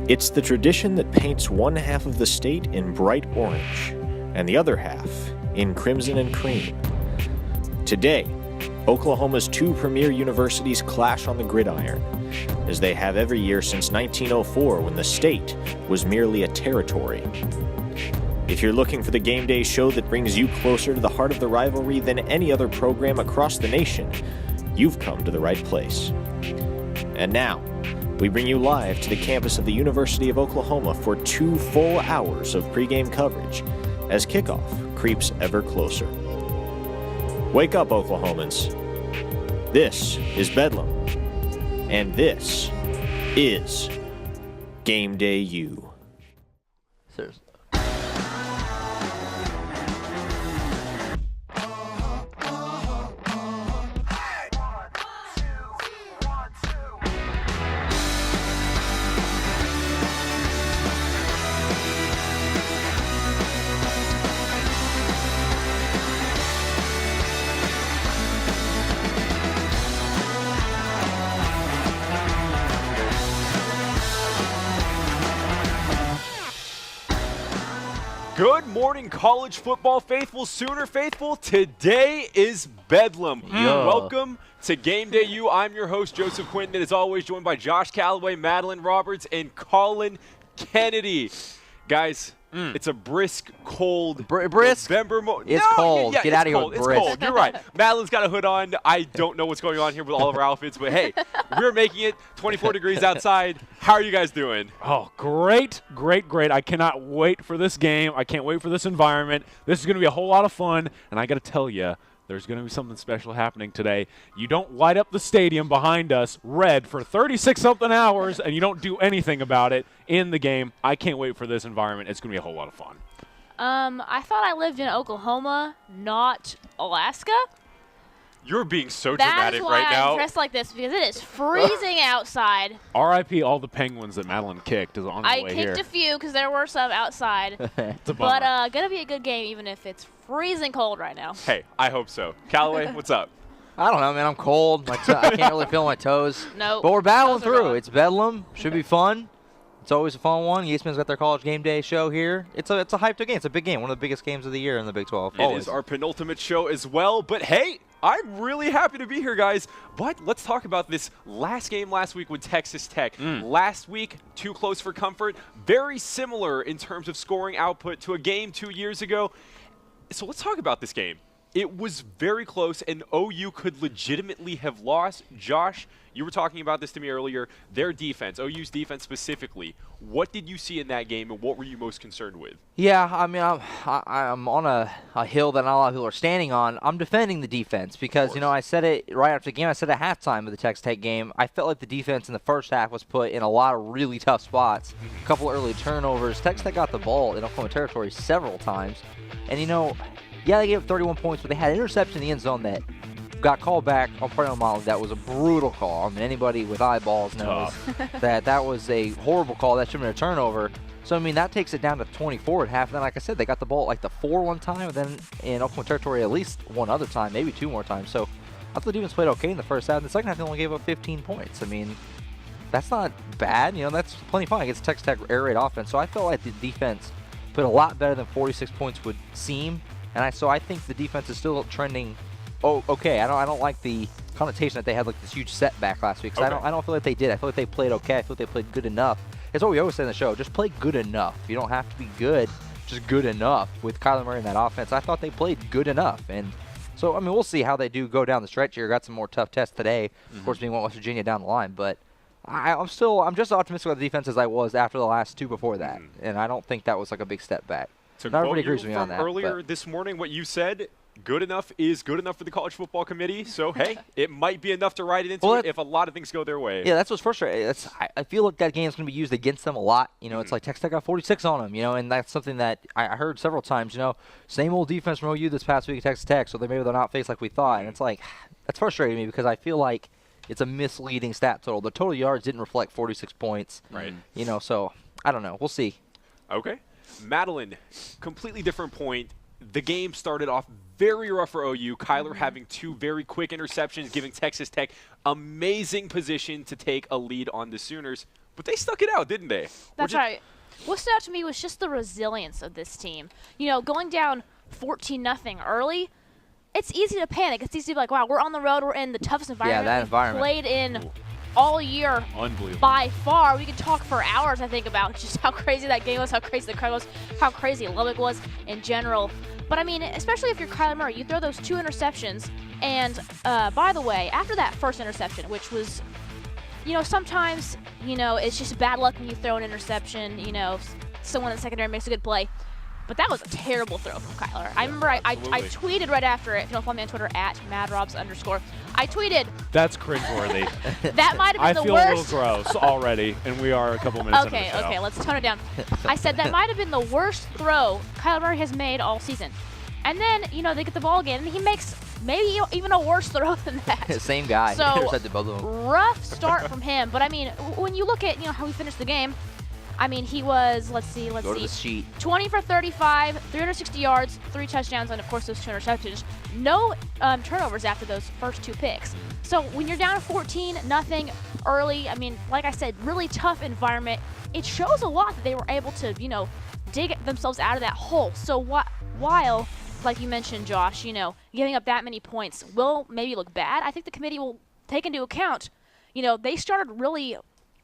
It's the tradition that paints one half of the state in bright orange and the other half in crimson and cream. Today, Oklahoma's two premier universities clash on the gridiron, as they have every year since 1904, when the state was merely a territory. If you're looking for the game day show that brings you closer to the heart of the rivalry than any other program across the nation, you've come to the right place. And now, we bring you live to the campus of the University of Oklahoma for 2 full hours of pregame coverage as kickoff creeps ever closer. Wake up, Oklahomans. This is Bedlam, and this is GamedayU. Seriously. Good morning, college football faithful, Sooner faithful. Today is Bedlam. Welcome to GamedayU. I'm your host, Joseph Quinton, and as always, joined by Josh Calloway, Madeline Roberts, and Colin Kennedy. Guys, it's a brisk, cold November morning. It's cold. Get out of here with brisk. It's cold. You're right. Madeline's got a hood on. I don't know what's going on here with all of our outfits, but hey, we're making it 24 degrees outside. How are you guys doing? Oh, great. I cannot wait for this game. I can't wait for this environment. This is going to be a whole lot of fun, and I got to tell you, there's going to be something special happening today. You don't light up the stadium behind us red for 36-something hours, and you don't do anything about it in the game. I can't wait for this environment. It's going to be a whole lot of fun. I thought I lived in Oklahoma, not Alaska. You're being so dramatic right now. That's why I'm dressed like this, because it is freezing outside. R.I.P. all the penguins that Madeline kicked is on the way here. I kicked a few because there were some outside. It's a bummer. But going to be a good game even if it's freezing cold right now. Hey, I hope so. Callaway, what's up? I don't know, man. I'm cold. I can't really feel my toes. Nope. But we're battling Those are through. gone. It's Bedlam. Should be fun. It's always a fun one. ESPN's got their college game day show here. It's a hyped game. It's a big game. One of the biggest games of the year in the Big 12. It is our penultimate show as well. But hey, I'm really happy to be here, guys. But let's talk about this last game last week with Texas Tech. Last week, too close for comfort. Very similar in terms of scoring output to a game 2 years ago. So let's talk about this game. It was very close, and OU could legitimately have lost. Josh, you were talking about this to me earlier. Their defense, OU's defense specifically. What did you see in that game, and what were you most concerned with? Yeah, I mean, I'm on a hill that not a lot of people are standing on. I'm defending the defense because, you know, I said it right after the game. I said at halftime of the Texas Tech game, I felt like the defense in the first half was put in a lot of really tough spots. A couple early turnovers. Texas Tech got the ball in Oklahoma territory several times. And, you know, yeah, they gave up 31 points, but they had an interception in the end zone that got called back on perennial model. That was a brutal call. I mean, anybody with eyeballs knows that was a horrible call. That should have been a turnover. So, I mean, that takes it down to 24 at half. And then, like I said, they got the ball at like the 4 one time, and then in Oklahoma territory at least one other time, maybe 2 more times. So, I thought the defense played okay in the first half. In the second half, they only gave up 15 points. I mean, that's not bad. You know, that's plenty fine against Texas Tech air raid offense. So, I felt like the defense played a lot better than 46 points would seem. And so I think the defense is still trending okay. I don't like the connotation that they had like this huge setback last week. Because I don't feel like they did. I feel like they played okay. I feel like they played good enough. It's what we always say in the show. Just play good enough. You don't have to be good. Just good enough with Kyler Murray in that offense. I thought they played good enough. And so, I mean, we'll see how they do go down the stretch here. Got some more tough tests today. Of course, being West Virginia down the line. But I'm just as optimistic about the defense as I was after the last 2 before that. And I don't think that was like a big step back. Not everybody agrees with me on that. Earlier this morning, what you said, good enough is good enough for the College Football Committee. So, hey, it might be enough to ride it into it if a lot of things go their way. Yeah, that's what's frustrating. I feel like that game's going to be used against them a lot. You know, it's like Texas Tech got 46 on them, you know, and that's something that I heard several times, you know, same old defense from OU this past week at Texas Tech, so maybe they're not faced like we thought. And it's like, that's frustrating me because I feel like it's a misleading stat total. The total yards didn't reflect 46 points. Right. You know, so I don't know. We'll see. Okay. Madeline, completely different point. The game started off very rough for OU. Kyler having 2 very quick interceptions, giving Texas Tech amazing position to take a lead on the Sooners. but they stuck it out, didn't they? That's right. What stood out to me was just the resilience of this team. You know, going down 14-0 early, it's easy to panic. It's easy to be like, wow, we're on the road. We're in the toughest environment that we've environment. played in all year. Unbelievable. By far. We could talk for hours, I think, about just how crazy that game was, how crazy the crowd was, how crazy Lubbock was in general. But, I mean, especially if you're Kyler Murray, you throw those 2 interceptions. And, by the way, after that first interception, which was, you know, sometimes, you know, it's just bad luck when you throw an interception. You know, someone in the secondary makes a good play. But that was a terrible throw from Kyler. I remember I tweeted right after it. If you don't follow me on Twitter, @MadRobs_. I tweeted. That's cringeworthy. That might have been the worst. I feel a little gross already, and we are a couple minutes into the show. Okay, let's tone it down. I said that might have been the worst throw Kyler Murray has made all season. And then, you know, they get the ball again, and he makes maybe even a worse throw than that. Same guy. So, Intercepted both of them. rough start from him. But, I mean, when you look at, you know, how he finished the game, I mean, he was, let's see. Go to the sheet. 20 for 35, 360 yards, 3 touchdowns, and, of course, those 2 interceptions. No turnovers after those first 2 picks. So when you're down 14-0 early, I mean, like I said, really tough environment. It shows a lot that they were able to, you know, dig themselves out of that hole. So while, like you mentioned, Josh, you know, giving up that many points will maybe look bad, I think the committee will take into account, you know, they started really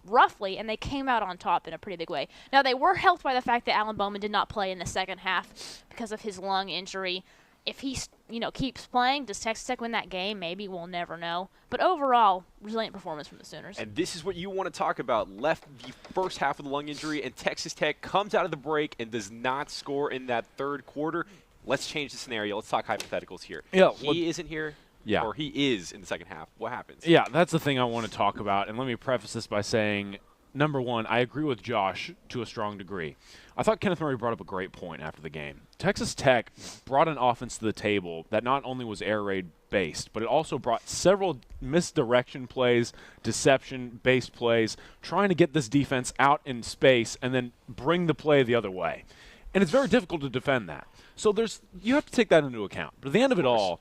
roughly, and they came out on top in a pretty big way. Now, they were helped by the fact that Alan Bowman did not play in the second half because of his lung injury. If he, you know, keeps playing, does Texas Tech win that game? Maybe. We'll never know. But overall, resilient performance from the Sooners. And this is what you want to talk about. Left the first half with a lung injury, and Texas Tech comes out of the break and does not score in that third quarter. Let's change the scenario. Let's talk hypotheticals here. Yeah, he isn't here. Yeah. Or he is in the second half. What happens? Yeah, that's the thing I want to talk about. And let me preface this by saying, number one, I agree with Josh to a strong degree. I thought Kenneth Murray brought up a great point after the game. Texas Tech brought an offense to the table that not only was air raid based, but it also brought several misdirection plays, deception-based plays, trying to get this defense out in space and then bring the play the other way. And it's very difficult to defend that. So you have to take that into account. But at the end of it all,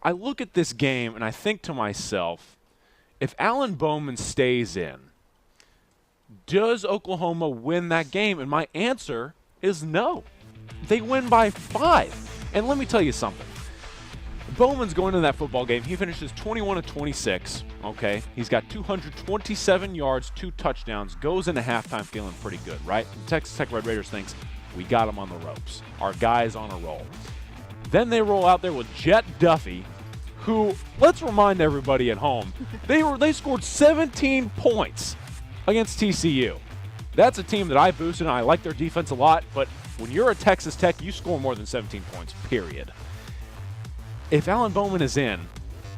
I look at this game and I think to myself, if Alan Bowman stays in, does Oklahoma win that game? And my answer is no. They win by 5. And let me tell you something. Bowman's going into that football game. He finishes 21 of 26. Okay, he's got 227 yards, 2 touchdowns, goes into halftime feeling pretty good, right? The Texas Tech Red Raiders thinks, we got him on the ropes. Our guy's on a roll. Then they roll out there with Jet Duffy, who, let's remind everybody at home, they scored 17 points against TCU. That's a team that I boosted, and I like their defense a lot, but when you're at Texas Tech, you score more than 17 points, period. If Alan Bowman is in,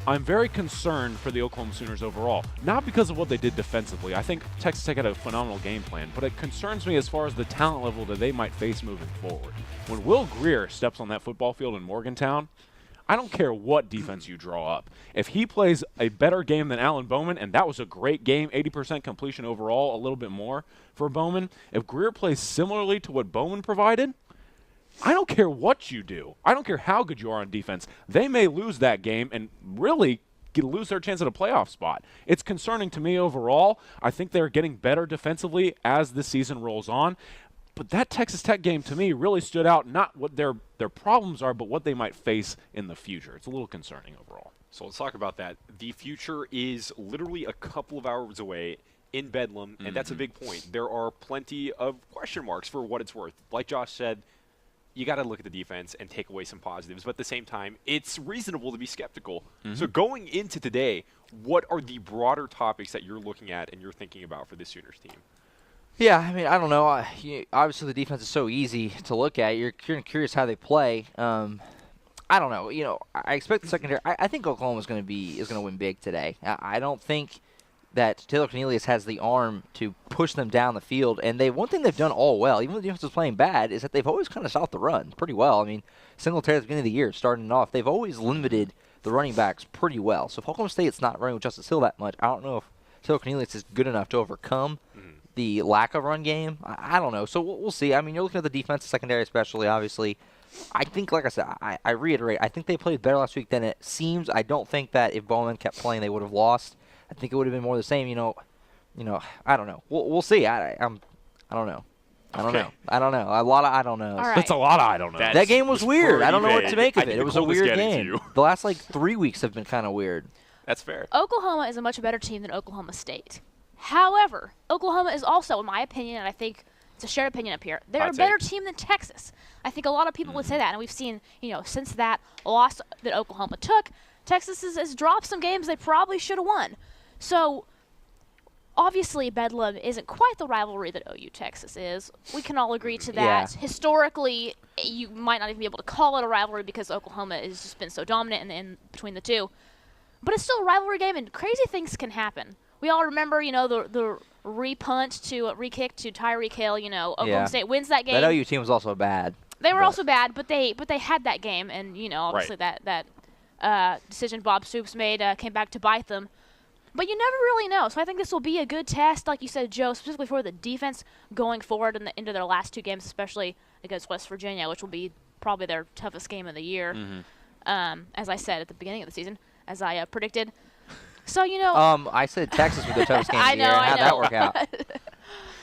I'm very concerned for the Oklahoma Sooners overall. Not because of what they did defensively. I think Texas Tech had a phenomenal game plan, but it concerns me as far as the talent level that they might face moving forward. When Will Greer steps on that football field in Morgantown, I don't care what defense you draw up. If he plays a better game than Alan Bowman, and that was a great game, 80% completion overall, a little bit more for Bowman, if Greer plays similarly to what Bowman provided, I don't care what you do. I don't care how good you are on defense. They may lose that game and really lose their chance at a playoff spot. It's concerning to me overall. I think they're getting better defensively as the season rolls on. But that Texas Tech game, to me, really stood out, not what their problems are, but what they might face in the future. It's a little concerning overall. So let's talk about that. The future is literally a couple of hours away in Bedlam, and that's a big point. There are plenty of question marks for what it's worth. Like Josh said, you got to look at the defense and take away some positives. But at the same time, it's reasonable to be skeptical. So going into today, what are the broader topics that you're looking at and you're thinking about for this Sooners team? Yeah, I mean, I don't know. Obviously, the defense is so easy to look at. You're curious how they play. I don't know. You know, I expect the secondary. I think Oklahoma is going to win big today. I don't think that Taylor Cornelius has the arm to push them down the field. And one thing they've done all well, even though the defense is playing bad, is that they've always kind of stopped the run pretty well. I mean, Singletary at the beginning of the year, starting off, they've always limited the running backs pretty well. So if Oklahoma State's not running with Justice Hill that much, I don't know if Taylor Cornelius is good enough to overcome the lack of run game. I don't know. So we'll see. I mean, you're looking at the defense, secondary especially, obviously. I think, like I said, I reiterate, I think they played better last week than it seems. I don't think that if Bowman kept playing, they would have lost. I think it would have been more the same. You know, I don't know. We'll see. I don't know. I don't Okay. know. I don't know. A lot of I don't know. All right. That's a lot of I don't know. That game was weird. I don't know what pretty to make vague. of I it. think It was the a cold is weird getting to game. you. The last 3 weeks have been kind of weird. That's fair. Oklahoma is a much better team than Oklahoma State. However, Oklahoma is also, in my opinion, and I think it's a shared opinion up here, they're Hot a better take. team than Texas. I think a lot of people would say that, and we've seen, since that loss that Oklahoma took, Texas has dropped some games they probably should have won. So, obviously, Bedlam isn't quite the rivalry that OU Texas is. We can all agree to that. Yeah. Historically, you might not even be able to call it a rivalry because Oklahoma has just been so dominant in between the two. But it's still a rivalry game, and crazy things can happen. We all remember, the re-kick to Tyreek Hill. Oklahoma Yeah. State wins that game. That OU team was also bad. They were also bad, but they had that game, and obviously that decision Bob Stoops made came back to bite them. But you never really know. So I think this will be a good test, like you said, Joe, specifically for the defense going forward into their last two games, especially against West Virginia, which will be probably their toughest game of the year. As I said at the beginning of the season, as I predicted. So I said Texas was the toughest game of I the year. know. How'd that work out?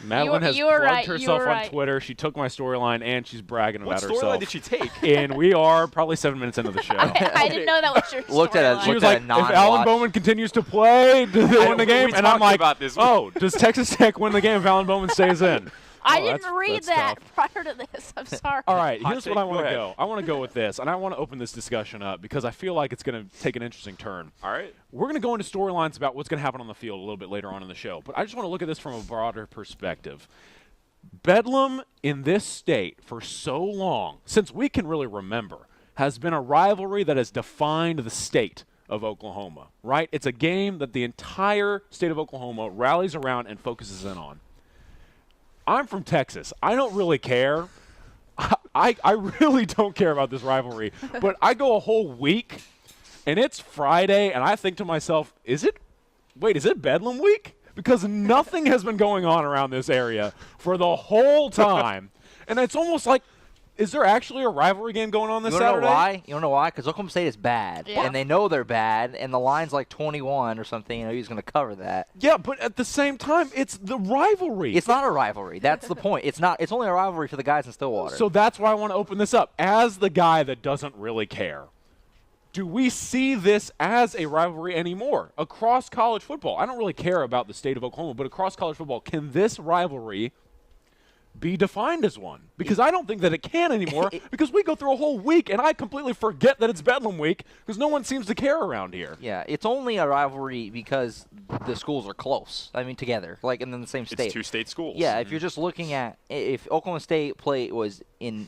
Madeline has you were plugged right, you herself were on right. Twitter. She took my storyline, and she's bragging What about storyline herself. did she take? And we are probably 7 minutes into the show. I didn't know that was your Looked at it, storyline. She was Looked at like, a if Alan non-watch. Bowman continues to play, do they win the game? we And I'm talked like, about this. oh, does Texas Tech win the game if Alan Bowman stays in? I Oh, didn't that's- read that's that tough. prior to this. I'm sorry. All right, Hot here's take, what I want go to ahead. go. I want to go with this, and I want to open this discussion up because I feel like it's going to take an interesting turn. All right. We're going to go into storylines about what's going to happen on the field a little bit later on in the show, but I just want to look at this from a broader perspective. Bedlam in this state for so long, since we can really remember, has been a rivalry that has defined the state of Oklahoma, right? It's a game that the entire state of Oklahoma rallies around and focuses in on. I'm from Texas. I don't really care. I really don't care about this rivalry, but I go a whole week, and it's Friday, and I think to myself, is it Bedlam week? Because nothing has been going on around this area for the whole time, and it's almost like, is there actually a rivalry game going on this You wanna Saturday? know why? You wanna know why? Because Oklahoma State is bad, Yeah. and they know they're bad, and the line's like 21 or something. He's going to cover that. Yeah, but at the same time, it's the rivalry. It's not a rivalry. That's the point. It's not. It's only a rivalry for the guys in Stillwater. So that's why I want to open this up. As the guy that doesn't really care, do we see this as a rivalry anymore across college football? I don't really care about the state of Oklahoma, but across college football, can this rivalry be defined as one? Because I don't think that it can anymore because we go through a whole week and I completely forget that it's Bedlam week because no one seems to care around here. yeah, it's only a rivalry because the schools are close. I mean, together, like in the same state. It's two state schools. Yeah, if you're just looking at if Oklahoma State was in,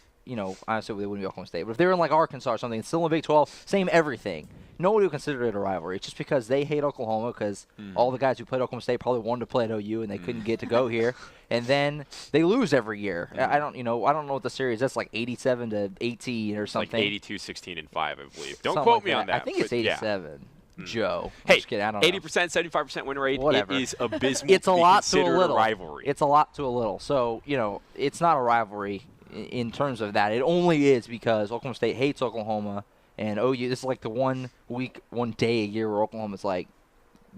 honestly they wouldn't be Oklahoma State, but if they were in like Arkansas or something, it's still in the Big 12, same everything. Nobody would consider it a rivalry. It's just because they hate Oklahoma because all the guys who played Oklahoma State probably wanted to play at OU and they couldn't get to go here, and then they lose every year. I don't know what the series. That's like 87-18 or It's something. like 82, 16, and 5, I believe. Don't Something quote like me on that. I think it's but yeah. 87. Joe. I'm Hey, just kidding. I don't know. 80%, 75% win rate. Whatever. It is abysmal. It's a to be lot to a considered little. rivalry. It's a lot to a little. So, it's not a rivalry in terms of that. It only is because Oklahoma State hates Oklahoma, and OU, this is like the 1 week, 1 day a year where Oklahoma's like,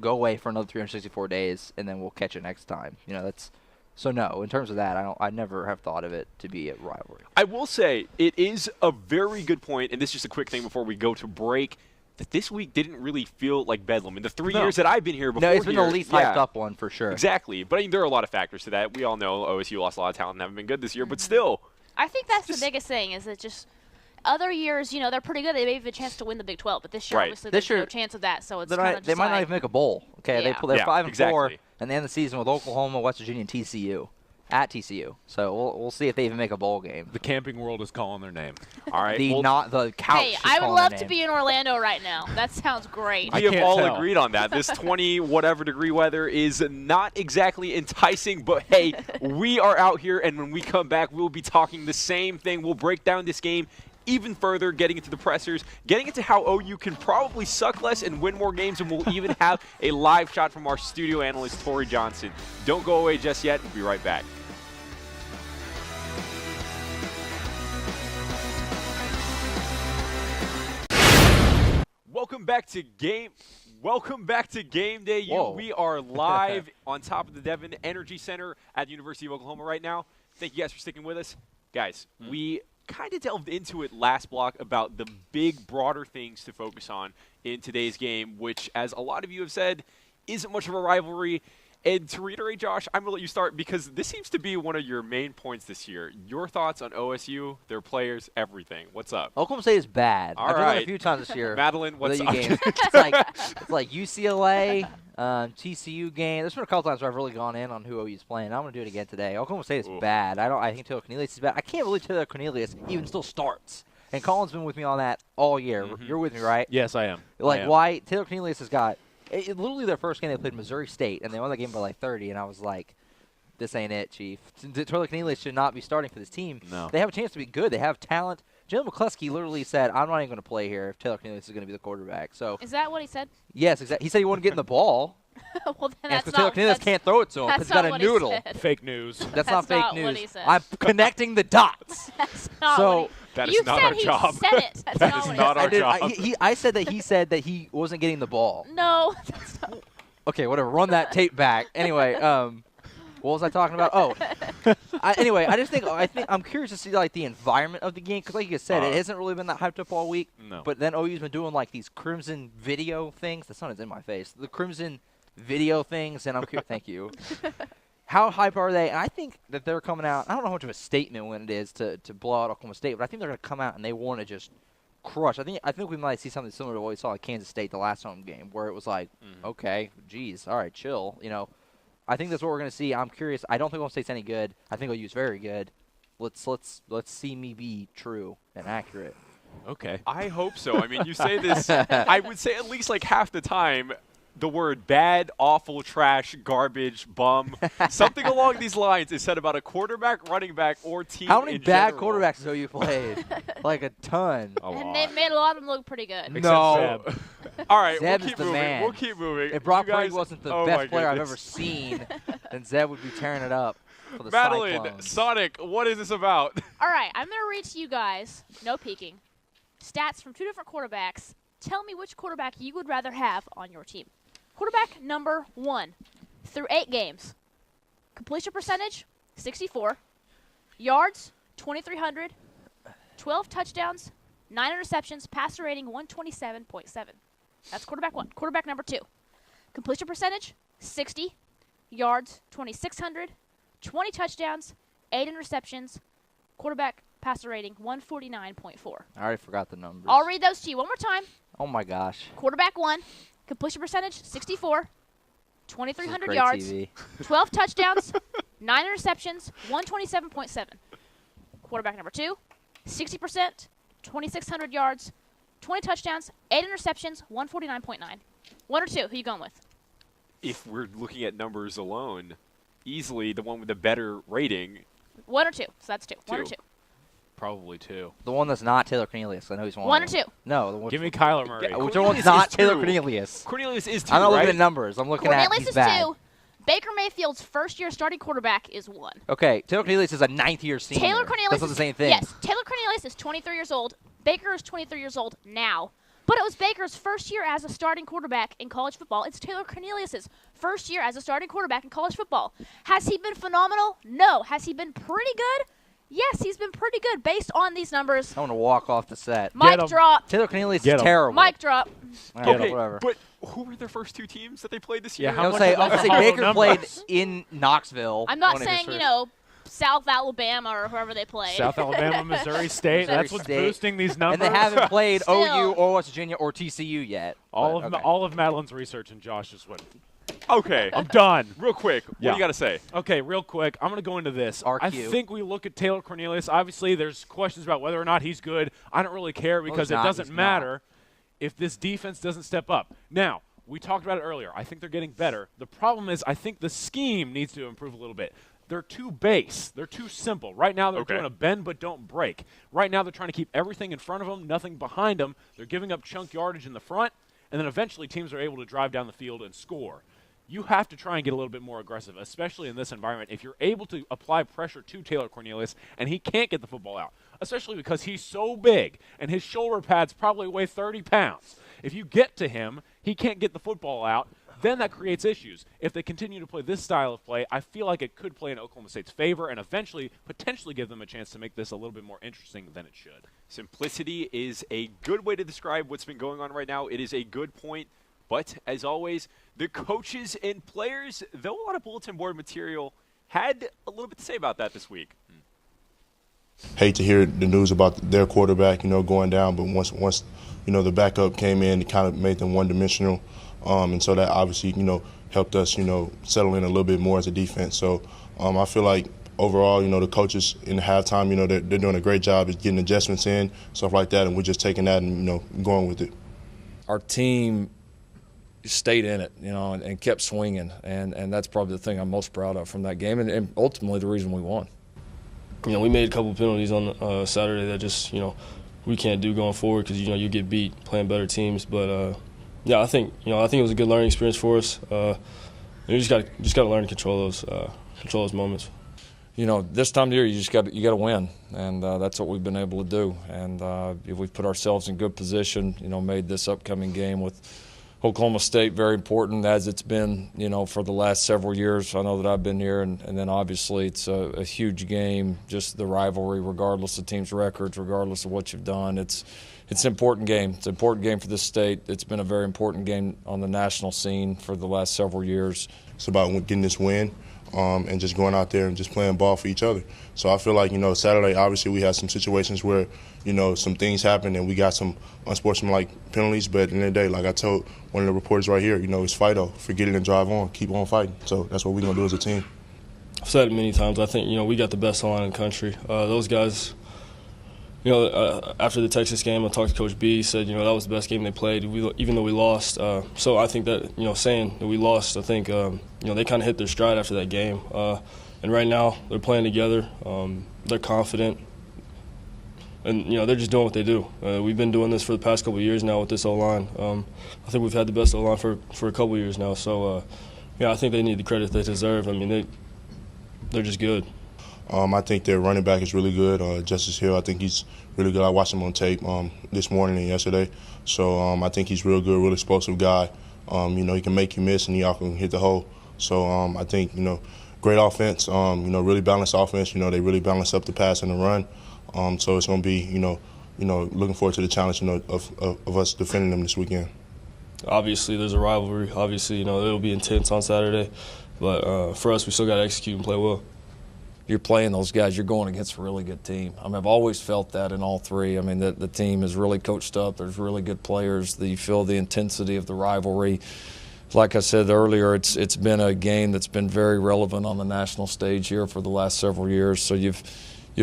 go away for another 364 days, and then we'll catch it next time. That's so no. In terms of that, I never have thought of it to be a rivalry. I will say it is a very good point, and this is just a quick thing before we go to break, that this week didn't really feel like Bedlam. In the 3 years that I've been here before No, it's been here, the least yeah, hyped up one for sure. Exactly. But I mean, there are a lot of factors to that. We all know OSU lost a lot of talent and haven't been good this year, but still. I think that's the biggest thing is that just other years, they're pretty good. They may have a chance to win the Big 12, but this year, Right. obviously, This there's year, no chance of that. So it's They kind might, of they might not even make a bowl. Okay, Yeah. they're Yeah, 5-4, exactly. and they end the season with Oklahoma, West Virginia, and TCU at TCU. So we'll see if they even make a bowl game. The camping world is calling their name. All right. The couch. Hey, is I would calling love their to name. be in Orlando right now. That sounds great. I We have can't all tell. agreed on that. This 20-whatever degree weather is not exactly enticing, but hey, we are out here, and when we come back, we'll be talking the same thing. We'll break down this game even further, getting into the pressers, getting into how OU can probably suck less and win more games, and we'll even have a live shot from our studio analyst, Tori Johnson. Don't go away just yet. We'll be right back. Welcome back to Welcome back to Game Day U. Whoa. We are live on top of the Devon Energy Center at the University of Oklahoma right now. Thank you guys for sticking with us. Guys, we kind of delved into it last block about the big, broader things to focus on in today's game, which, as a lot of you have said, isn't much of a rivalry. And to reiterate, Josh, I'm going to let you start because this seems to be one of your main points this year. Your thoughts on OSU, their players, everything. What's up? Oklahoma State is bad. All I've done it right. a few times this year. Madeline, what's with up? the games. It's like UCLA, TCU game. There's been a couple times where I've really gone in on who OU's playing. I'm going to do it again today. Oklahoma State is bad. I think Taylor Cornelius is bad. I can't believe Taylor Cornelius even still starts. And Colin's been with me on that all year. You're with me, right? Yes, I am. Why Taylor Cornelius has got literally their first game they played Missouri State, and they won that game by like 30, and I was like, this ain't it, Chief. Taylor Cornelius should not be starting for this team. No. They have a chance to be good. They have talent. Jim McCluskey literally said, I'm not even going to play here if Taylor Cornelius is going to be the quarterback. So Is that what he said? yes, exactly. He said he wouldn't get in the ball. Well, then And that's because Taylor not, Cornelius that's, can't throw it to him because that's he's got not a what he noodle. said. Fake news. That's not fake not what news. he said. I'm connecting the dots. That's not So- what That you is not said our he job. said it. That's That not is what not he our said. job. I said that he said that he wasn't getting the ball. No, that's not. Okay, whatever. Run that tape back. Anyway, what was I talking about? Oh, anyway, I think I'm curious to see like the environment of the game because, like you said, it hasn't really been that hyped up all week. No. But then OU's been doing like these Crimson video things. The sun is in my face. The Crimson video things, and I'm curious. Thank you. How hype are they? And I think that they're coming out. I don't know how much of a statement when it is to blow out Oklahoma State, but I think they're going to come out and they want to just crush. I think we might see something similar to what we saw at Kansas State the last home game, where it was like, okay, geez, all right, chill. You know, I think that's what we're going to see. I'm curious. I don't think Oklahoma State's any good. I think OU's very good. Let's see me be true and accurate. Okay. I hope so. I mean, you say this, I would say at least like half the time, the word bad, awful, trash, garbage, bum, something along these lines is said about a quarterback, running back, or team How many in bad general. quarterbacks has OU played? Like a ton. A And lot. they've made a lot of them look pretty good. No. Zeb. All right, Zeb we'll is keep the moving. man. We'll keep moving. If Brock You guys- Purdy wasn't the oh my best player I've goodness. ever seen, then Zeb would be tearing it up for the Madeline, Cyclones. Sonic, what is this about? All right, I'm going to read to you guys, no peeking, stats from two different quarterbacks. Tell me which quarterback you would rather have on your team. Quarterback number 1, through 8 games. Completion percentage, 64. Yards, 2,300. 12 touchdowns, 9 interceptions, passer rating 127.7. That's quarterback 1. Quarterback number 2. Completion percentage, 60. Yards, 2,600. 20 touchdowns, 8 interceptions. Quarterback passer rating 149.4. I already forgot the numbers. I'll read those to you one more time. Oh my gosh. Quarterback 1, completion percentage 64, 2,300 Great yards, TV. 12 touchdowns, 9 interceptions, 127.7. Quarterback number 2, 60%, 2,600 yards, 20 touchdowns, 8 interceptions, 149.9. 1 or 2, who you going with? If we're looking at numbers alone, easily the one with the better rating. 1 or 2, so that's 2. 1 or 2. Probably 2. The one that's not Taylor Cornelius. I know he's one. 1 or of them. 2. No. The one, Give me Kyler Murray. Yeah, which Cornelius one's not is Taylor 2. Cornelius? Cornelius is 2, I'm not right? looking at numbers. I'm looking at Cornelius he's is bad. 2. Baker Mayfield's first-year starting quarterback is 1. Okay, Taylor Cornelius is a ninth-year senior. Taylor Cornelius That's not the same thing. Yes, Taylor Cornelius is 23 years old. Baker is 23 years old now. But it was Baker's first year as a starting quarterback in college football. It's Taylor Cornelius's first year as a starting quarterback in college football. Has he been phenomenal? No. Has he been pretty good? Yes, he's been pretty good based on these numbers. I want to walk off the set. Mic him. drop. Taylor Cornelius Get is him. terrible. Mic drop. All right, Okay, whatever. but who were their first 2 teams that they played this Yeah, year? how I would much say, is that Baker hollow played numbers? in Knoxville. I'm not one of his saying, first- you know, South Alabama or whoever they played. South Alabama, Missouri State. Missouri That's what's State. boosting these numbers. And they haven't played Still. OU or West Virginia or TCU yet. all but, of okay. all of Madeline's research, and Josh just went. Okay, I'm done. real quick, what Yeah. do you got to say? Okay, real quick, I'm going to go into this. RQ. I think we look at Taylor Cornelius. Obviously, there's questions about whether or not he's good. I don't really care because he's it not. doesn't He's matter if this defense doesn't step up. Now, we talked about it earlier. I think they're getting better. The problem is I think the scheme needs to improve a little bit. They're too base. They're too simple. Right now, they're Okay. doing a bend but don't break. Right now, they're trying to keep everything in front of them, nothing behind them. They're giving up chunk yardage in the front, and then eventually teams are able to drive down the field and score. You have to try and get a little bit more aggressive, especially in this environment. If you're able to apply pressure to Taylor Cornelius and he can't get the football out, especially because he's so big and his shoulder pads probably weigh 30 pounds. If you get to him, he can't get the football out, then that creates issues. If they continue to play this style of play, I feel like it could play in Oklahoma State's favor and eventually potentially give them a chance to make this a little bit more interesting than it should. Simplicity is a good way to describe what's been going on right now. It is a good point. But, as always, the coaches and players, though a lot of bulletin board material, had a little bit to say about that this week. Hate to hear the news about their quarterback, going down, but once the backup came in, it kind of made them one-dimensional. And so that obviously, helped us, settle in a little bit more as a defense. So I feel like overall, the coaches in the halftime, they're doing a great job of getting adjustments in, stuff like that, and we're just taking that and, going with it. Our team stayed in it, and kept swinging, and that's probably the thing I'm most proud of from that game, and ultimately the reason we won. We made a couple penalties on Saturday that just, we can't do going forward because, you get beat playing better teams. But, yeah, I think it was a good learning experience for us. You just got to learn to control those moments. This time of year you got to win, and that's what we've been able to do. And if we've put ourselves in good position, made this upcoming game with Oklahoma State very important, as it's been, for the last several years. I know that I've been here, and then obviously it's a huge game, just the rivalry, regardless of teams' records, regardless of what you've done. It's an important game. It's an important game for this state. It's been a very important game on the national scene for the last several years. It's about getting this win and just going out there and just playing ball for each other. So I feel like, Saturday, obviously we had some situations where, some things happened and we got some unsportsmanlike penalties. But at the end of the day, like I told one of the reporters right here, it's fight-o. Forget it and drive on. Keep on fighting. So that's what we're going to do as a team. I've said it many times. I think, we got the best line in the country. Those guys, after the Texas game, I talked to Coach B. He said, that was the best game they played, even though we lost. So I think that, saying that we lost, I think, they kind of hit their stride after that game. And right now, they're playing together. They're confident. And, they're just doing what they do. We've been doing this for the past couple of years now with this O-line. I think we've had the best O-line for a couple of years now. So, I think they need the credit they deserve. I mean, they're just good. I think their running back is really good. Justice Hill, I think he's really good. I watched him on tape this morning and yesterday. So I think he's real good, real explosive guy. He can make you miss and he also can hit the hole. So I think, great offense, really balanced offense. They really balance up the pass and the run. So it's going to be, looking forward to the challenge, of us defending them this weekend. Obviously, there's a rivalry. Obviously, it'll be intense on Saturday. But for us, we still got to execute and play well. You're playing those guys, you're going against a really good team. I mean, I've always felt that in all three. I mean, the team is really coached up. There's really good players. You feel the intensity of the rivalry. Like I said earlier, it's been a game that's been very relevant on the national stage here for the last several years. So you've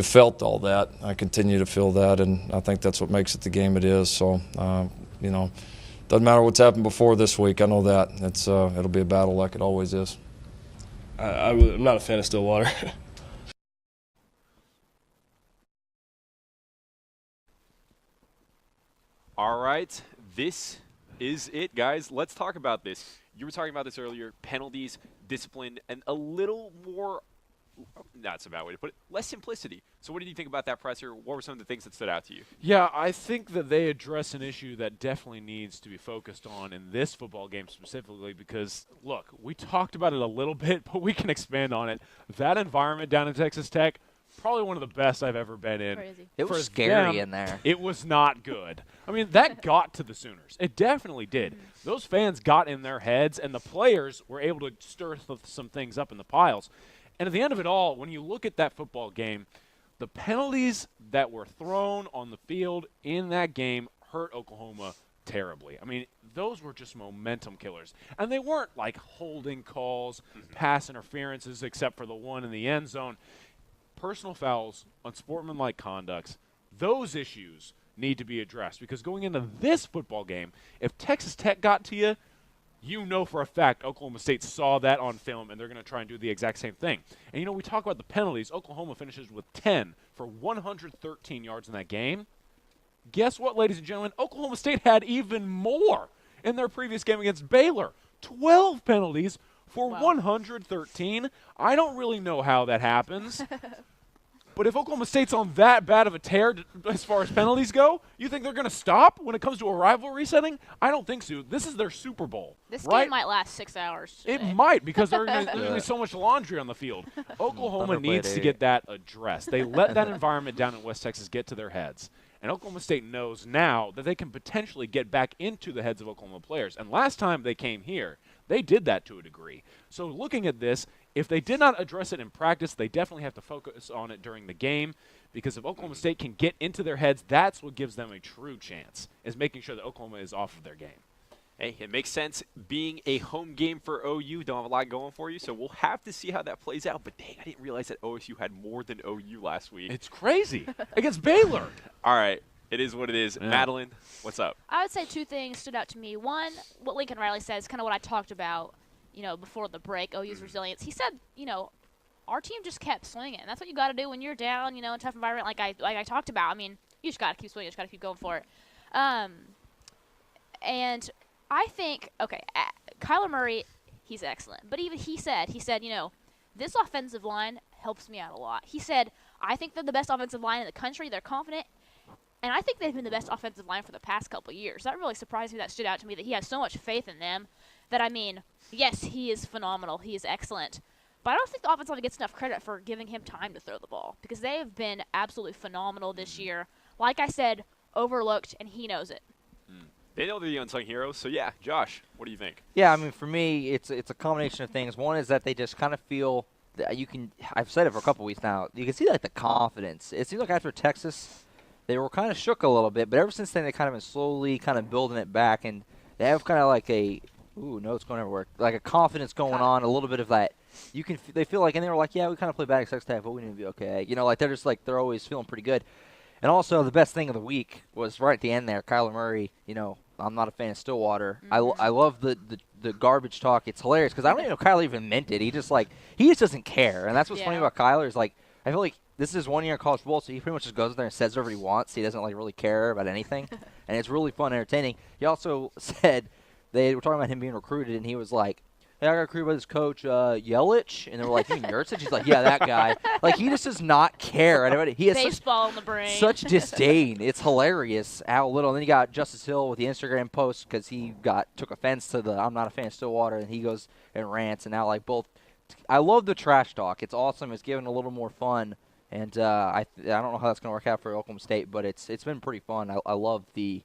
felt all that. I continue to feel that, and I think that's what makes it the game it is. So, doesn't matter what's happened before this week. I know that. It'll be a battle like it always is. I'm not a fan of Stillwater. All right, this is it, guys. Let's talk about this. You were talking about this earlier, penalties, discipline, and a little more, that's a bad way to put it, less simplicity. So what did you think about that presser? What were some of the things that stood out to you? Yeah, I think that they address an issue that definitely needs to be focused on in this football game specifically because, look, we talked about it a little bit, but we can expand on it. That environment down in Texas Tech, probably one of the best I've ever been in. Crazy. It was scary in there. It was not good. I mean, that got to the Sooners. It definitely did. Those fans got in their heads, and the players were able to stir some things up in the piles. And at the end of it all, when you look at that football game, the penalties that were thrown on the field in that game hurt Oklahoma terribly. I mean, those were just momentum killers. And they weren't like holding calls, pass interferences, except for the one in the end zone. Personal fouls, unsportsmanlike conducts, those issues need to be addressed because going into this football game, if Texas Tech got to you, you know for a fact Oklahoma State saw that on film and they're going to try and do the exact same thing. And, we talk about the penalties. Oklahoma finishes with 10 for 113 yards in that game. Guess what, ladies and gentlemen? Oklahoma State had even more in their previous game against Baylor. 12 penalties for 113. I don't really know how that happens. But if Oklahoma State's on that bad of a tear as far as penalties go, you think they're going to stop when it comes to a rivalry setting? I don't think so. This is their Super Bowl. This right? game might last 6 hours. It might, because there's going to be so much laundry on the field. Oklahoma needs to get that addressed. They let that environment down in West Texas get to their heads. And Oklahoma State knows now that they can potentially get back into the heads of Oklahoma players. And last time they came here, they did that to a degree. So looking at this, if they did not address it in practice, they definitely have to focus on it during the game, because if Oklahoma State can get into their heads, that's what gives them a true chance, is making sure that Oklahoma is off of their game. Hey, it makes sense being a home game for OU. Don't have a lot going for you, so we'll have to see how that plays out. But dang, I didn't realize that OSU had more than OU last week. It's crazy. Against Baylor. All right, it is what it is. Yeah. Madeline, what's up? I would say two things stood out to me. One, what Lincoln Riley said is kind of what I talked about, before the break, OU's resilience. He said, our team just kept swinging. That's what you got to do when you're down, in a tough environment like I talked about. I mean, you just got to keep swinging. You just got to keep going for it. And I think, Kyler Murray, he's excellent. But even he said, this offensive line helps me out a lot. He said, I think they're the best offensive line in the country. They're confident. And I think they've been the best offensive line for the past couple of years. That really surprised me. That stood out to me, that he has so much faith in them that, yes, he is phenomenal. He is excellent. But I don't think the offensive line gets enough credit for giving him time to throw the ball, because they have been absolutely phenomenal this year. Like I said, overlooked, and he knows it. They know they're the unsung heroes, so yeah. Josh, what do you think? Yeah, for me, it's a combination of things. One is that they just kind of feel that I've said it for a couple weeks now, you can see the confidence. It seems like after Texas, they were kind of shook a little bit, but ever since then, they kind of been slowly kind of building it back, and they have kind of like it's going everywhere, like a confidence going on, a little bit of that. They feel like, and they were like, yeah, we kind of played bad at second half, but we need to be okay. They're just like, they're always feeling pretty good. And also, the best thing of the week was right at the end there, Kyler Murray. I'm not a fan of Stillwater. Mm-hmm. I love the garbage talk. It's hilarious because I don't even know if Kyler even meant it. He just doesn't care. And that's what's funny about Kyler is, I feel like this is his 1 year in college football, so he pretty much just goes there and says whatever he wants. He doesn't really care about anything. And it's really fun and entertaining. He also said they were talking about him being recruited, and he was like, hey, I got recruited by this coach, Yelich. And they were like, you mean Yurcich? He's like, yeah, that guy. He just does not care. He has baseball in the brain. Such disdain. It's hilarious how little. And then you got Justice Hill with the Instagram post because he took offense to the I'm not a fan of Stillwater, and he goes and rants. And now, both. I love the trash talk. It's awesome. It's given a little more fun. And I don't know how that's going to work out for Oklahoma State, but it's been pretty fun. I love the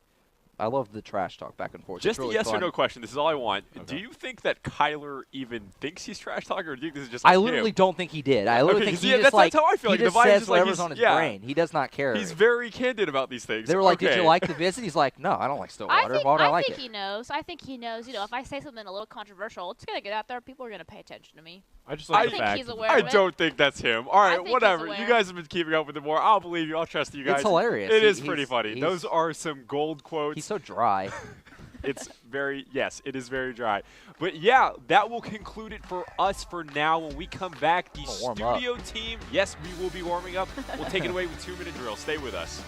trash talk back and forth. Just really a yes fun. or no question. This is all I want. Okay. Do you think that Kyler even thinks he's trash talking, or do you think this is just I literally don't think he did. I literally think he just that's how I feel. he just says whatever's on his brain. He does not care. He's very candid about these things. They were like, did you like the visit? He's like, no, I don't like Stillwater. Why would I like it? I think he knows. I think he knows, if I say something a little controversial, it's going to get out there. People are going to pay attention to me. I just like I the think fact he's that- aware I of it. don't think that's him. All I right, think whatever. he's You aware. guys have been keeping up with it more. I'll believe you. I'll trust you guys. It's hilarious. It is He's- pretty funny. he's- Those are some gold quotes. He's so dry. It's yes, it is very dry. But yeah, that will conclude it for us for now. When we come back, the I'm gonna warm studio team, yes, we will be warming up. We'll take it away with 2-minute drill. Stay with us.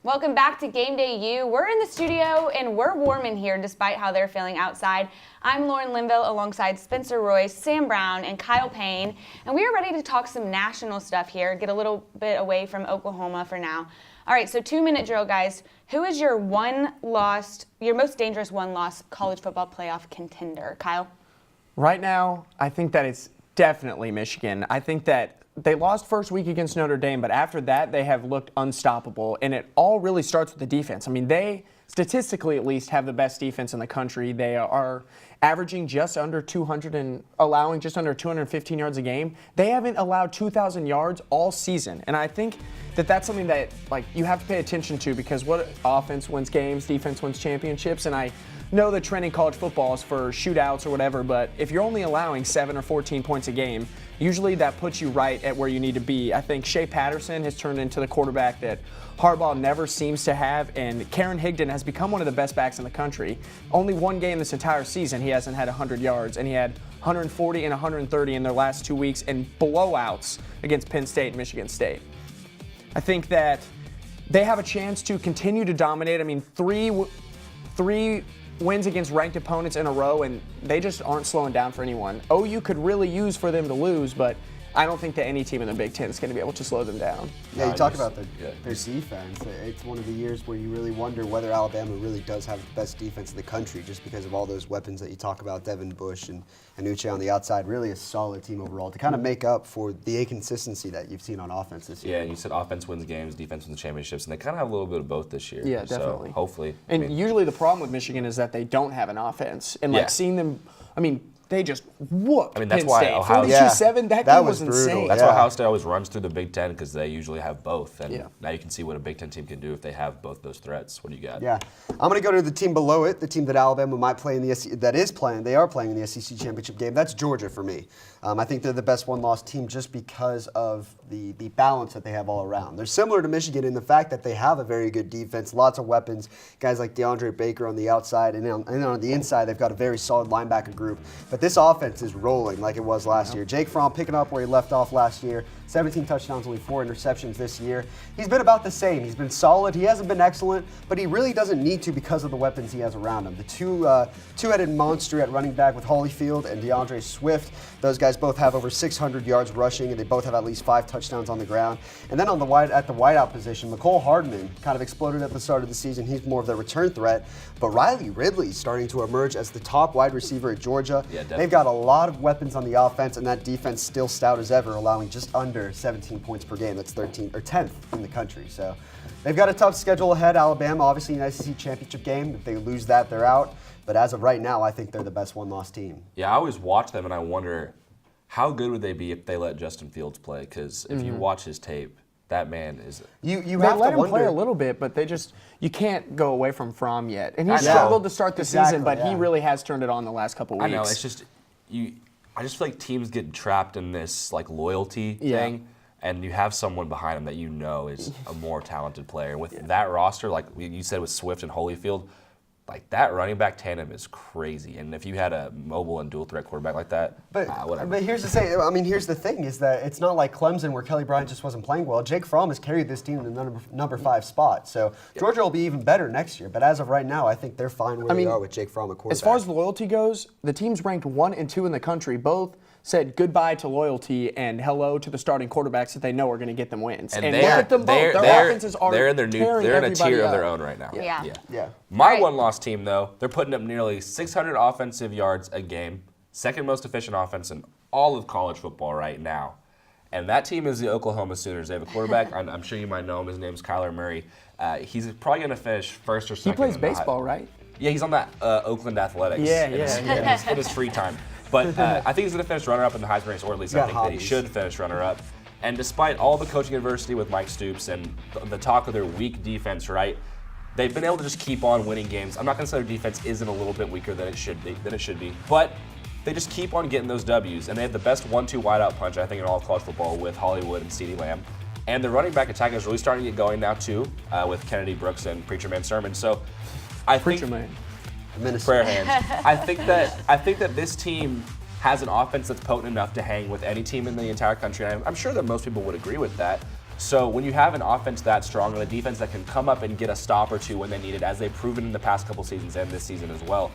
Welcome back to Game Day U. We're in the studio and we're warm in here despite how they're feeling outside. I'm Lauren Linville alongside Spencer Royce, Sam Brown, and Kyle Payne. And we are ready to talk some national stuff here, get a little bit away from Oklahoma for now. All right, so 2-minute drill, guys. Who is your most dangerous one-loss college football playoff contender? Kyle? Right now, I think that it's definitely Michigan. I think that they lost first week against Notre Dame, but after that, they have looked unstoppable, and it all really starts with the defense. I mean, they, statistically at least, have the best defense in the country. They are averaging just under 200 and allowing just under 215 yards a game. They haven't allowed 2,000 yards all season, and I think that that's something that you have to pay attention to, because what offense wins games, defense wins championships, and I know the trend in college football is for shootouts or whatever, but if you're only allowing 7 or 14 points a game, usually that puts you right at where you need to be. I think Shea Patterson has turned into the quarterback that Harbaugh never seems to have, and Karen Higdon has become one of the best backs in the country. Only one game this entire season he hasn't had 100 yards, and he had 140 and 130 in their last 2 weeks in blowouts against Penn State and Michigan State. I think that they have a chance to continue to dominate. I mean, three wins against ranked opponents in a row, and they just aren't slowing down for anyone. OU could really use for them to lose, but I don't think that any team in the Big Ten is going to be able to slow them down. Yeah, you talk about their defense. It's one of the years where you really wonder whether Alabama really does have the best defense in the country, just because of all those weapons that you talk about, Devin Bush and Uche on the outside. Really a solid team overall to kind of make up for the inconsistency that you've seen on offense this year. Yeah, and you said offense wins games, defense wins championships, and they kind of have a little bit of both this year. Yeah, definitely. So hopefully. And usually the problem with Michigan is that they don't have an offense. And seeing them, they just whooped that's Penn why State. Ohio 42-7, that game was brutal. insane. That's why Ohio State always runs through the Big Ten, because they usually have both. And now you can see what a Big Ten team can do if they have both those threats. What do you got? Yeah, I'm going to go to the team below it, the team that Alabama might play in the they are playing in the SEC championship game. That's Georgia for me. I think they're the best one-loss team just because of the balance that they have all around. They're similar to Michigan in the fact that they have a very good defense, lots of weapons, guys like DeAndre Baker on the outside, and on the inside they've got a very solid linebacker group. But this offense is rolling like it was last year. Jake Fromm picking up where he left off last year. 17 touchdowns, only 4 interceptions this year. He's been about the same. He's been solid. He hasn't been excellent, but he really doesn't need to because of the weapons he has around him. The two-headed monster at running back with Holyfield and DeAndre Swift. Those guys both have over 600 yards rushing, and they both have at least 5 touchdowns on the ground. And then at the wideout position, McCole Hardman kind of exploded at the start of the season. He's more of the return threat. But Riley Ridley's starting to emerge as the top wide receiver at Georgia. Yeah, they've got a lot of weapons on the offense, and that defense still stout as ever, allowing just under 17 points per game. That's 10th in the country. So they've got a tough schedule ahead. Alabama, obviously, an SEC championship game. If they lose that, they're out. But as of right now, I think they're the best one-loss team. Yeah, I always watch them and I wonder how good would they be if they let Justin Fields play? Because if you watch his tape, that man is. You they have let to him wonder. play a little bit, but you can't go away from Fromm yet. And he struggled to start the season, but he really has turned it on the last couple weeks. I know, it's just I just feel like teams get trapped in this loyalty thing, and you have someone behind them that you know is a more talented player. With that roster, like you said with Swift and Holyfield, that running back tandem is crazy. And if you had a mobile and dual threat quarterback like that, whatever. But here's the thing is that it's not like Clemson where Kelly Bryant just wasn't playing well. Jake Fromm has carried this team to the number 5 spot. So Georgia will be even better next year. But as of right now, I think they're fine where they are with Jake Fromm at quarterback. As far as loyalty goes, the teams ranked 1 and 2 in the country. Both said goodbye to loyalty and hello to the starting quarterbacks that they know are going to get them wins. And look at them both. Their offenses are they're in a tier of their up. own right now. Yeah. My one-loss team, though, they're putting up nearly 600 offensive yards a game, second most efficient offense in all of college football right now. And that team is the Oklahoma Sooners. They have a quarterback. I'm sure you might know him. His name's Kyler Murray. He's probably going to finish first or second. He plays baseball, right? Yeah, he's on that Oakland Athletics. Yeah. In his free time. But I think he's going to finish runner-up in the Heisman race, or at least I think that he should finish runner-up. And despite all the coaching adversity with Mike Stoops and the talk of their weak defense, right, they've been able to just keep on winning games. I'm not going to say their defense isn't a little bit weaker than it should be, but they just keep on getting those W's. And they have the best 1-2 wideout punch, I think, in all of college football with Hollywood and CeeDee Lamb. And the running back attack is really starting to get going now, too, with Kennedy Brooks and Preacher Man Sermon. So I think... Preacher Man. Prayer hands. I think that this team has an offense that's potent enough to hang with any team in the entire country. And I'm sure that most people would agree with that. So when you have an offense that strong and a defense that can come up and get a stop or two when they need it, as they've proven in the past couple seasons and this season as well,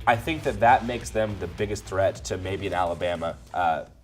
I think that makes them the biggest threat to maybe an Alabama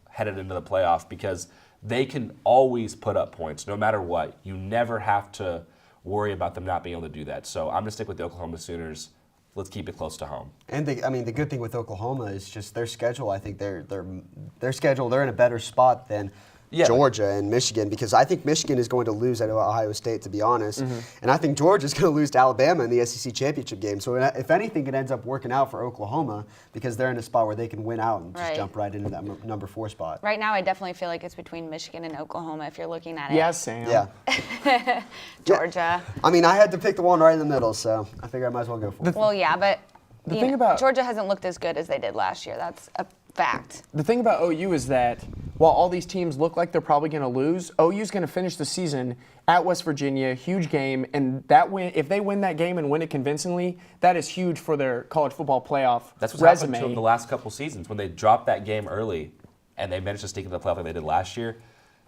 headed into the playoff, because they can always put up points no matter what. You never have to worry about them not being able to do that. So I'm going to stick with the Oklahoma Sooners. Let's keep it close to home. And the good thing with Oklahoma is just their schedule. I think they're in a better spot than Georgia and Michigan, because I think Michigan is going to lose at Ohio State, to be honest. And I think Georgia is going to lose to Alabama in the SEC championship game. So if anything, it ends up working out for Oklahoma, because they're in a spot where they can win out and just jump right into that number 4 spot. Right now, I definitely feel like it's between Michigan and Oklahoma if you're looking at it. Yeah, Sam. Yeah. Georgia. I mean, I had to pick the one right in the middle, so I figure I might as well go for it. Well, yeah, but the thing about Georgia hasn't looked as good as they did last year. That's a fact. The thing about OU is that while all these teams look like they're probably going to lose, OU's going to finish the season at West Virginia, huge game, and if they win that game and win it convincingly, that is huge for their college football playoff That's what's resume. happened to them the last couple seasons when they dropped that game early and they managed to sneak into the playoff like they did last year.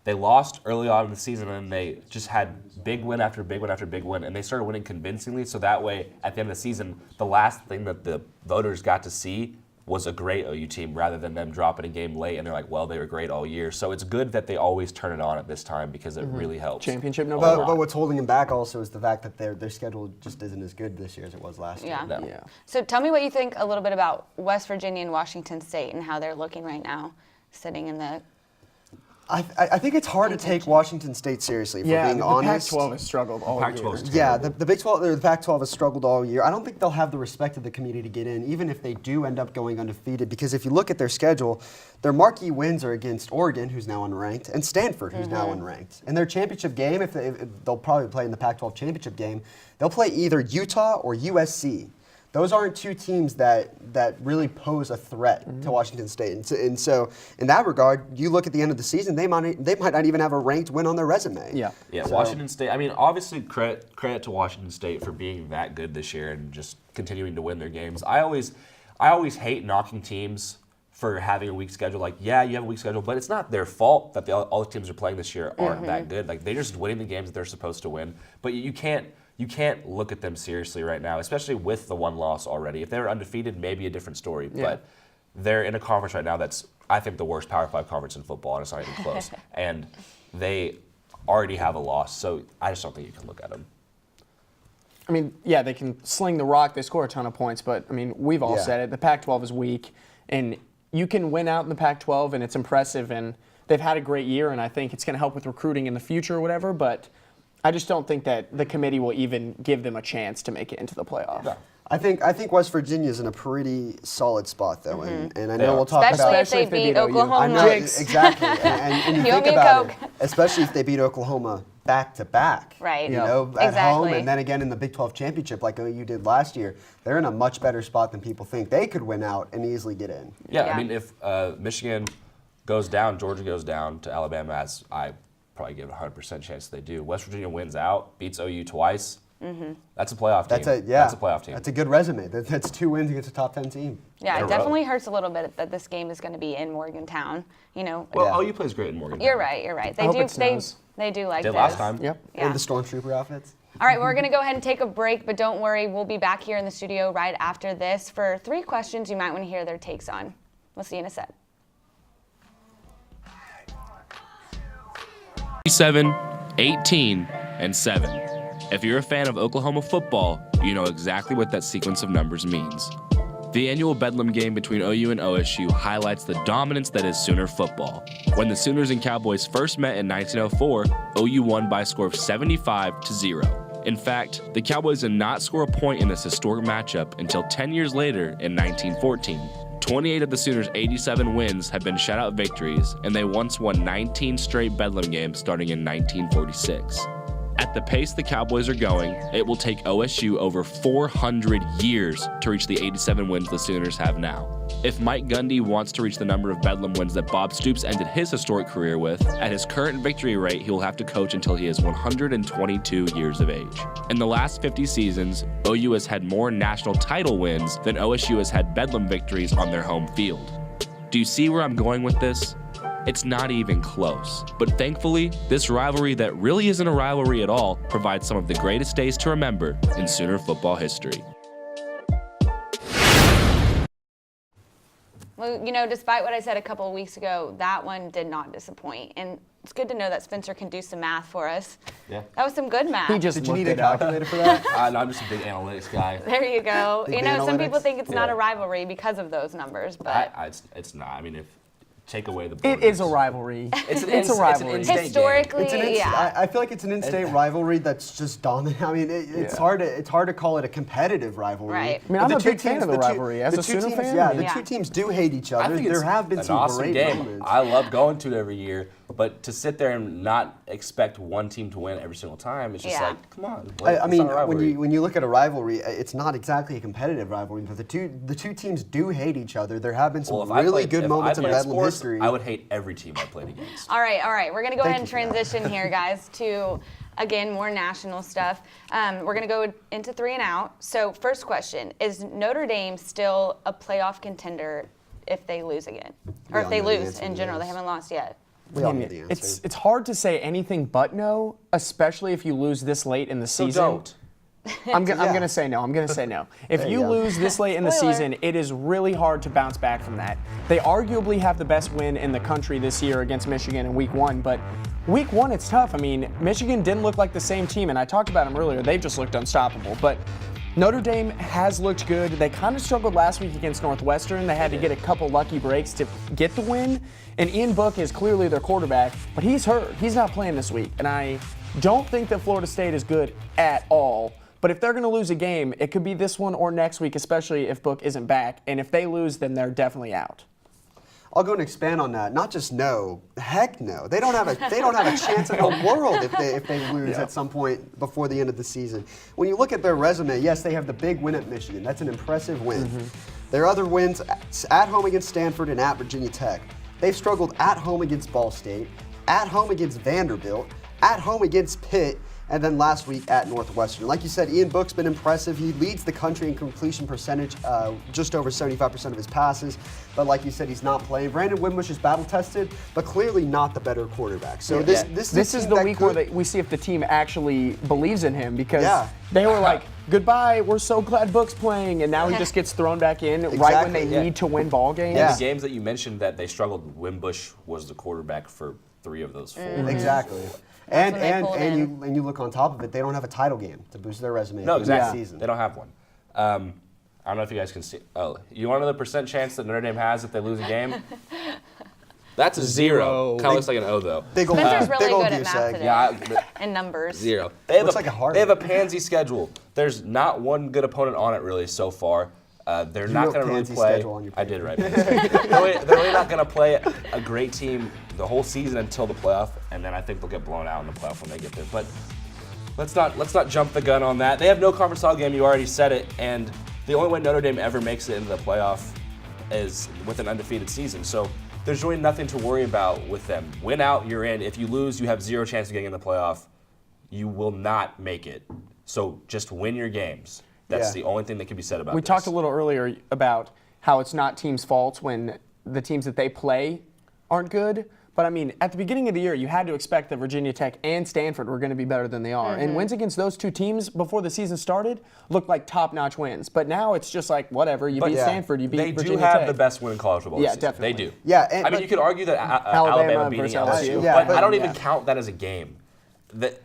They lost early on in the season, and they just had big win after big win after big win, and they started winning convincingly. So that way, at the end of the season, the last thing that the voters got to see was a great OU team rather than them dropping a game late, and they're like, well, they were great all year. So it's good that they always turn it on at this time because it really helps. Championship, no But what's holding them back also is the fact that their schedule just isn't as good this year as it was last year. No. Yeah. So tell me what you think a little bit about West Virginia and Washington State and how they're looking right now, sitting in the. I think it's hard to take Washington State seriously, for being the honest. Pac-12 has struggled all year. Yeah, the Big 12 or the Pac-12 has struggled all year. I don't think they'll have the respect of the community to get in, even if they do end up going undefeated. Because if you look at their schedule, their marquee wins are against Oregon, who's now unranked, and Stanford, who's now unranked. In their championship game, if they'll probably play in the Pac-12 championship game, they'll play either Utah or USC. Those aren't two teams that really pose a threat to Washington State. And so in that regard, you look at the end of the season, they might not even have a ranked win on their resume. Yeah, so. Washington State, I mean, obviously credit to Washington State for being that good this year and just continuing to win their games. I always hate knocking teams for having a weak schedule. Like, yeah, you have a weak schedule, but it's not their fault that all the teams are playing this year aren't that good. Like, they're just winning the games that they're supposed to win. But you can't look at them seriously right now, especially with the one loss already. If they were undefeated, maybe a different story. But they're in a conference right now that's, I think, the worst Power 5 conference in football, and it's not even close. And they already have a loss, so I just don't think you can look at them. I mean, yeah, they can sling the rock. They score a ton of points, but, I mean, we've all said it. The Pac-12 is weak, and you can win out in the Pac-12, and it's impressive, and they've had a great year, and I think it's going to help with recruiting in the future or whatever, but I just don't think that the committee will even give them a chance to make it into the playoff. No. I think West Virginia's in a pretty solid spot, though, and I know we'll talk especially about. Especially if they beat Oklahoma. I know, exactly. and you think about it, especially if they beat Oklahoma back-to-back. Right. You know, at home and then again in the Big 12 championship like OU did last year. They're in a much better spot than people think. They could win out and easily get in. Yeah. I mean, if Michigan goes down, Georgia goes down to Alabama, as I probably give a 100% chance they do. West Virginia wins out, beats OU twice. That's a playoff team. That's a playoff team. That's a good resume. That's 2 wins against a top 10 team. Yeah, it definitely hurts a little bit that this game is going to be in Morgantown. You know. Well, OU plays great in Morgantown. You're right. They do like this. Last time. Yep. Yeah. And the Stormtrooper outfits. All right, we're going to go ahead and take a break, but don't worry, we'll be back here in the studio right after this for 3 questions you might want to hear their takes on. We'll see you in a sec. 7, 18, and 7. If you're a fan of Oklahoma football, you know exactly what that sequence of numbers means. The annual Bedlam game between OU and OSU highlights the dominance that is Sooner football. When the Sooners and Cowboys first met in 1904, OU won by a score of 75-0. In fact, the Cowboys did not score a point in this historic matchup until 10 years later in 1914. 28 of the Sooners' 87 wins have been shutout victories, and they once won 19 straight Bedlam games starting in 1946. At the pace the Cowboys are going, it will take OSU over 400 years to reach the 87 wins the Sooners have now. If Mike Gundy wants to reach the number of Bedlam wins that Bob Stoops ended his historic career with, at his current victory rate, he will have to coach until he is 122 years of age. In the last 50 seasons, OU has had more national title wins than OSU has had Bedlam victories on their home field. Do you see where I'm going with this? It's not even close. But thankfully, this rivalry that really isn't a rivalry at all provides some of the greatest days to remember in Sooner football history. Well, you know, despite what I said a couple of weeks ago, that one did not disappoint. And it's good to know that Spencer can do some math for us. Yeah. That was some good math. Did you need a calculator for that? No, I'm just a big analytics guy. There you go. Big you know, some people analytics? think it's not a rivalry because of those numbers, but It's not. I mean, if take away the It is a rivalry. It's a rivalry. It's an in-state historically, game. yeah. I feel like it's an in-state rivalry that's just dominant. I mean, it's hard to call it a competitive rivalry. Right. I mean, I'm a big fan of the rivalry. As a Sooner fan, yeah, the two teams do hate each other. I think there have been an some awesome great game. moments. I love going to it every year, but to sit there and not expect one team to win every single time, it's just like, come on. I mean, when you look at a rivalry, it's not exactly a competitive rivalry because the two teams do hate each other. There have been some really good moments in Bedlam history. I would hate every team I played against. All right. We're going to go ahead and transition here, guys, to, again, more national stuff. We're going to go into 3 and out. So first question, is Notre Dame still a playoff contender if they lose again? Or if they lose in general? They haven't lost yet. We all know the answer. It's hard to say anything but no, especially if you lose this late in the season. So don't. I'm going to say no. I'm going to say no. If you lose this late in the season, it is really hard to bounce back from that. They arguably have the best win in the country this year against Michigan in Week 1, but Week 1 it's tough. I mean, Michigan didn't look like the same team, and I talked about them earlier. They've just looked unstoppable, but Notre Dame has looked good. They kind of struggled last week against Northwestern. They had to get a couple lucky breaks to get the win, and Ian Book is clearly their quarterback, but he's hurt. He's not playing this week, and I don't think that Florida State is good at all. But if they're going to lose a game, it could be this one or next week, especially if Book isn't back. And if they lose, then they're definitely out. I'll go and expand on that. Not just no, heck no. They don't have a chance in the world if they lose at some point before the end of the season. When you look at their resume, yes, they have the big win at Michigan. That's an impressive win. Their other wins at home against Stanford and at Virginia Tech. They've struggled at home against Ball State, at home against Vanderbilt, at home against Pitt, and then last week at Northwestern. Like you said, Ian Book's been impressive. He leads the country in completion percentage, just over 75% of his passes. But like you said, he's not playing. Brandon Wimbush is battle-tested, but clearly not the better quarterback. So this is the week where we see if the team actually believes in him, because they were like, goodbye, we're so glad Book's playing, and now he just gets thrown back in right when they need to win ball games. In the games that you mentioned that they struggled, Wimbush was the quarterback for 3 of those 4. Exactly. And you look on top of it, they don't have a title game to boost their resume. No, exactly. Season. They don't have one. I don't know if you guys can see. Oh, you want to know the percent chance that Notre Dame has if they lose a game? That's a 0. Kind of looks like an O though. Spencer's really good at math today. And numbers. 0. They have looks like a heart. They have a pansy schedule. There's not one good opponent on it really so far. They're not going to really play. I did right. They're really not going to play a great team the whole season until the playoff, and then I think they'll get blown out in the playoff when they get there. But let's not jump the gun on that. They have no conference title game. You already said it, and the only way Notre Dame ever makes it into the playoff is with an undefeated season. So there's really nothing to worry about with them. Win out, you're in. If you lose, you have 0 chance of getting in the playoff. You will not make it. So just win your games. That's the only thing that can be said about this. We talked a little earlier about how it's not teams' faults when the teams that they play aren't good. But, I mean, at the beginning of the year, you had to expect that Virginia Tech and Stanford were going to be better than they are. And wins against those 2 teams before the season started looked like top-notch wins. But now it's just like, whatever, you beat Stanford, you beat Virginia Tech. They do have the best win in college football this season. Definitely. They do. Yeah, I mean, you could argue that Alabama beating LSU, but I don't even count that as a game.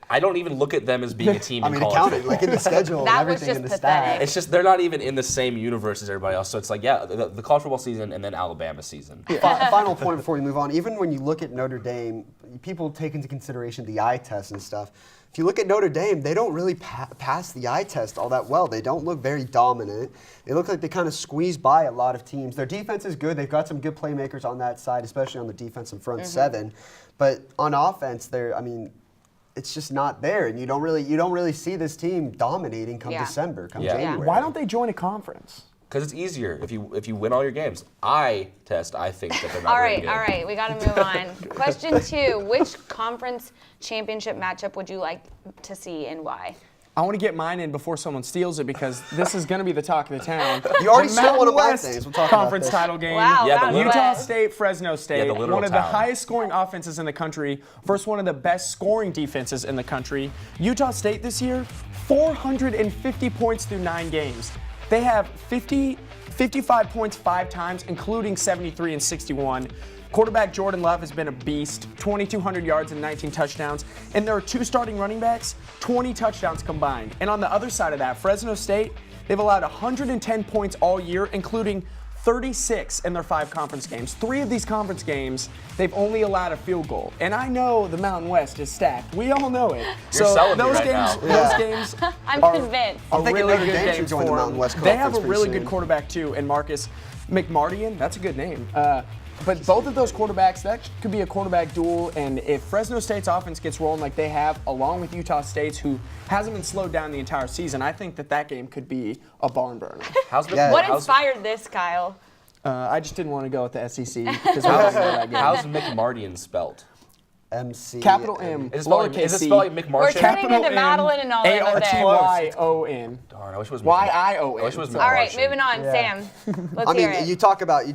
I don't even look at them as being a team in college football. Like in the schedule and everything in the stats. It's just they're not even in the same universe as everybody else. So it's like, the college football season and then Alabama season. Final point before we move on. Even when you look at Notre Dame, people take into consideration the eye test and stuff. If you look at Notre Dame, they don't really pass the eye test all that well. They don't look very dominant. They look like they kind of squeeze by a lot of teams. Their defense is good. They've got some good playmakers on that side, especially on the defensive front 7. But on offense, it's just not there, and you don't really see this team dominating come December, come January. Why don't they join a conference? Because it's easier if you win all your games. I think that they're not all very good. All right, we got to move on. Question 2, which conference championship matchup would you like to see and why? I want to get mine in before someone steals it, because this is going to be the talk of the town. You already stole one of my West things. We'll talk conference about this. title game. Wow, Utah State, Fresno State. one of the highest scoring offenses in the country versus one of the best scoring defenses in the country. Utah State this year, 450 points through 9 games. They have 55 points 5 times, including 73 and 61. Quarterback Jordan Love has been a beast, 2,200 yards and 19 touchdowns. And there are 2 starting running backs, 20 touchdowns combined. And on the other side of that, Fresno State, they've allowed 110 points all year, including 36 in their 5 conference games. 3 of these conference games, they've only allowed a field goal. And I know the Mountain West is stacked. We all know it. You're selling me right now. Those games I'm convinced. are really good games join the Mountain West They have a Conference really pretty good soon. quarterback too, and Marcus McMartian. That's a good name. But both of those quarterbacks, that could be a quarterback duel. And if Fresno State's offense gets rolling like they have, along with Utah State's, who hasn't been slowed down the entire season, I think that game could be a barn burner. What inspired this, Kyle? I just didn't want to go with the SEC because we don't know that game. How's McMartian spelled? MC. Capital M, Is it spelled lowercase like C. McMartian? We're turning Capital into Madeline and all over there. A-R-T-Y-O-N. Darn, I wish it was Y-I-O-N. I wish it was All right, McMartian. moving on. Yeah. Sam, let's I mean, hear it. you talk about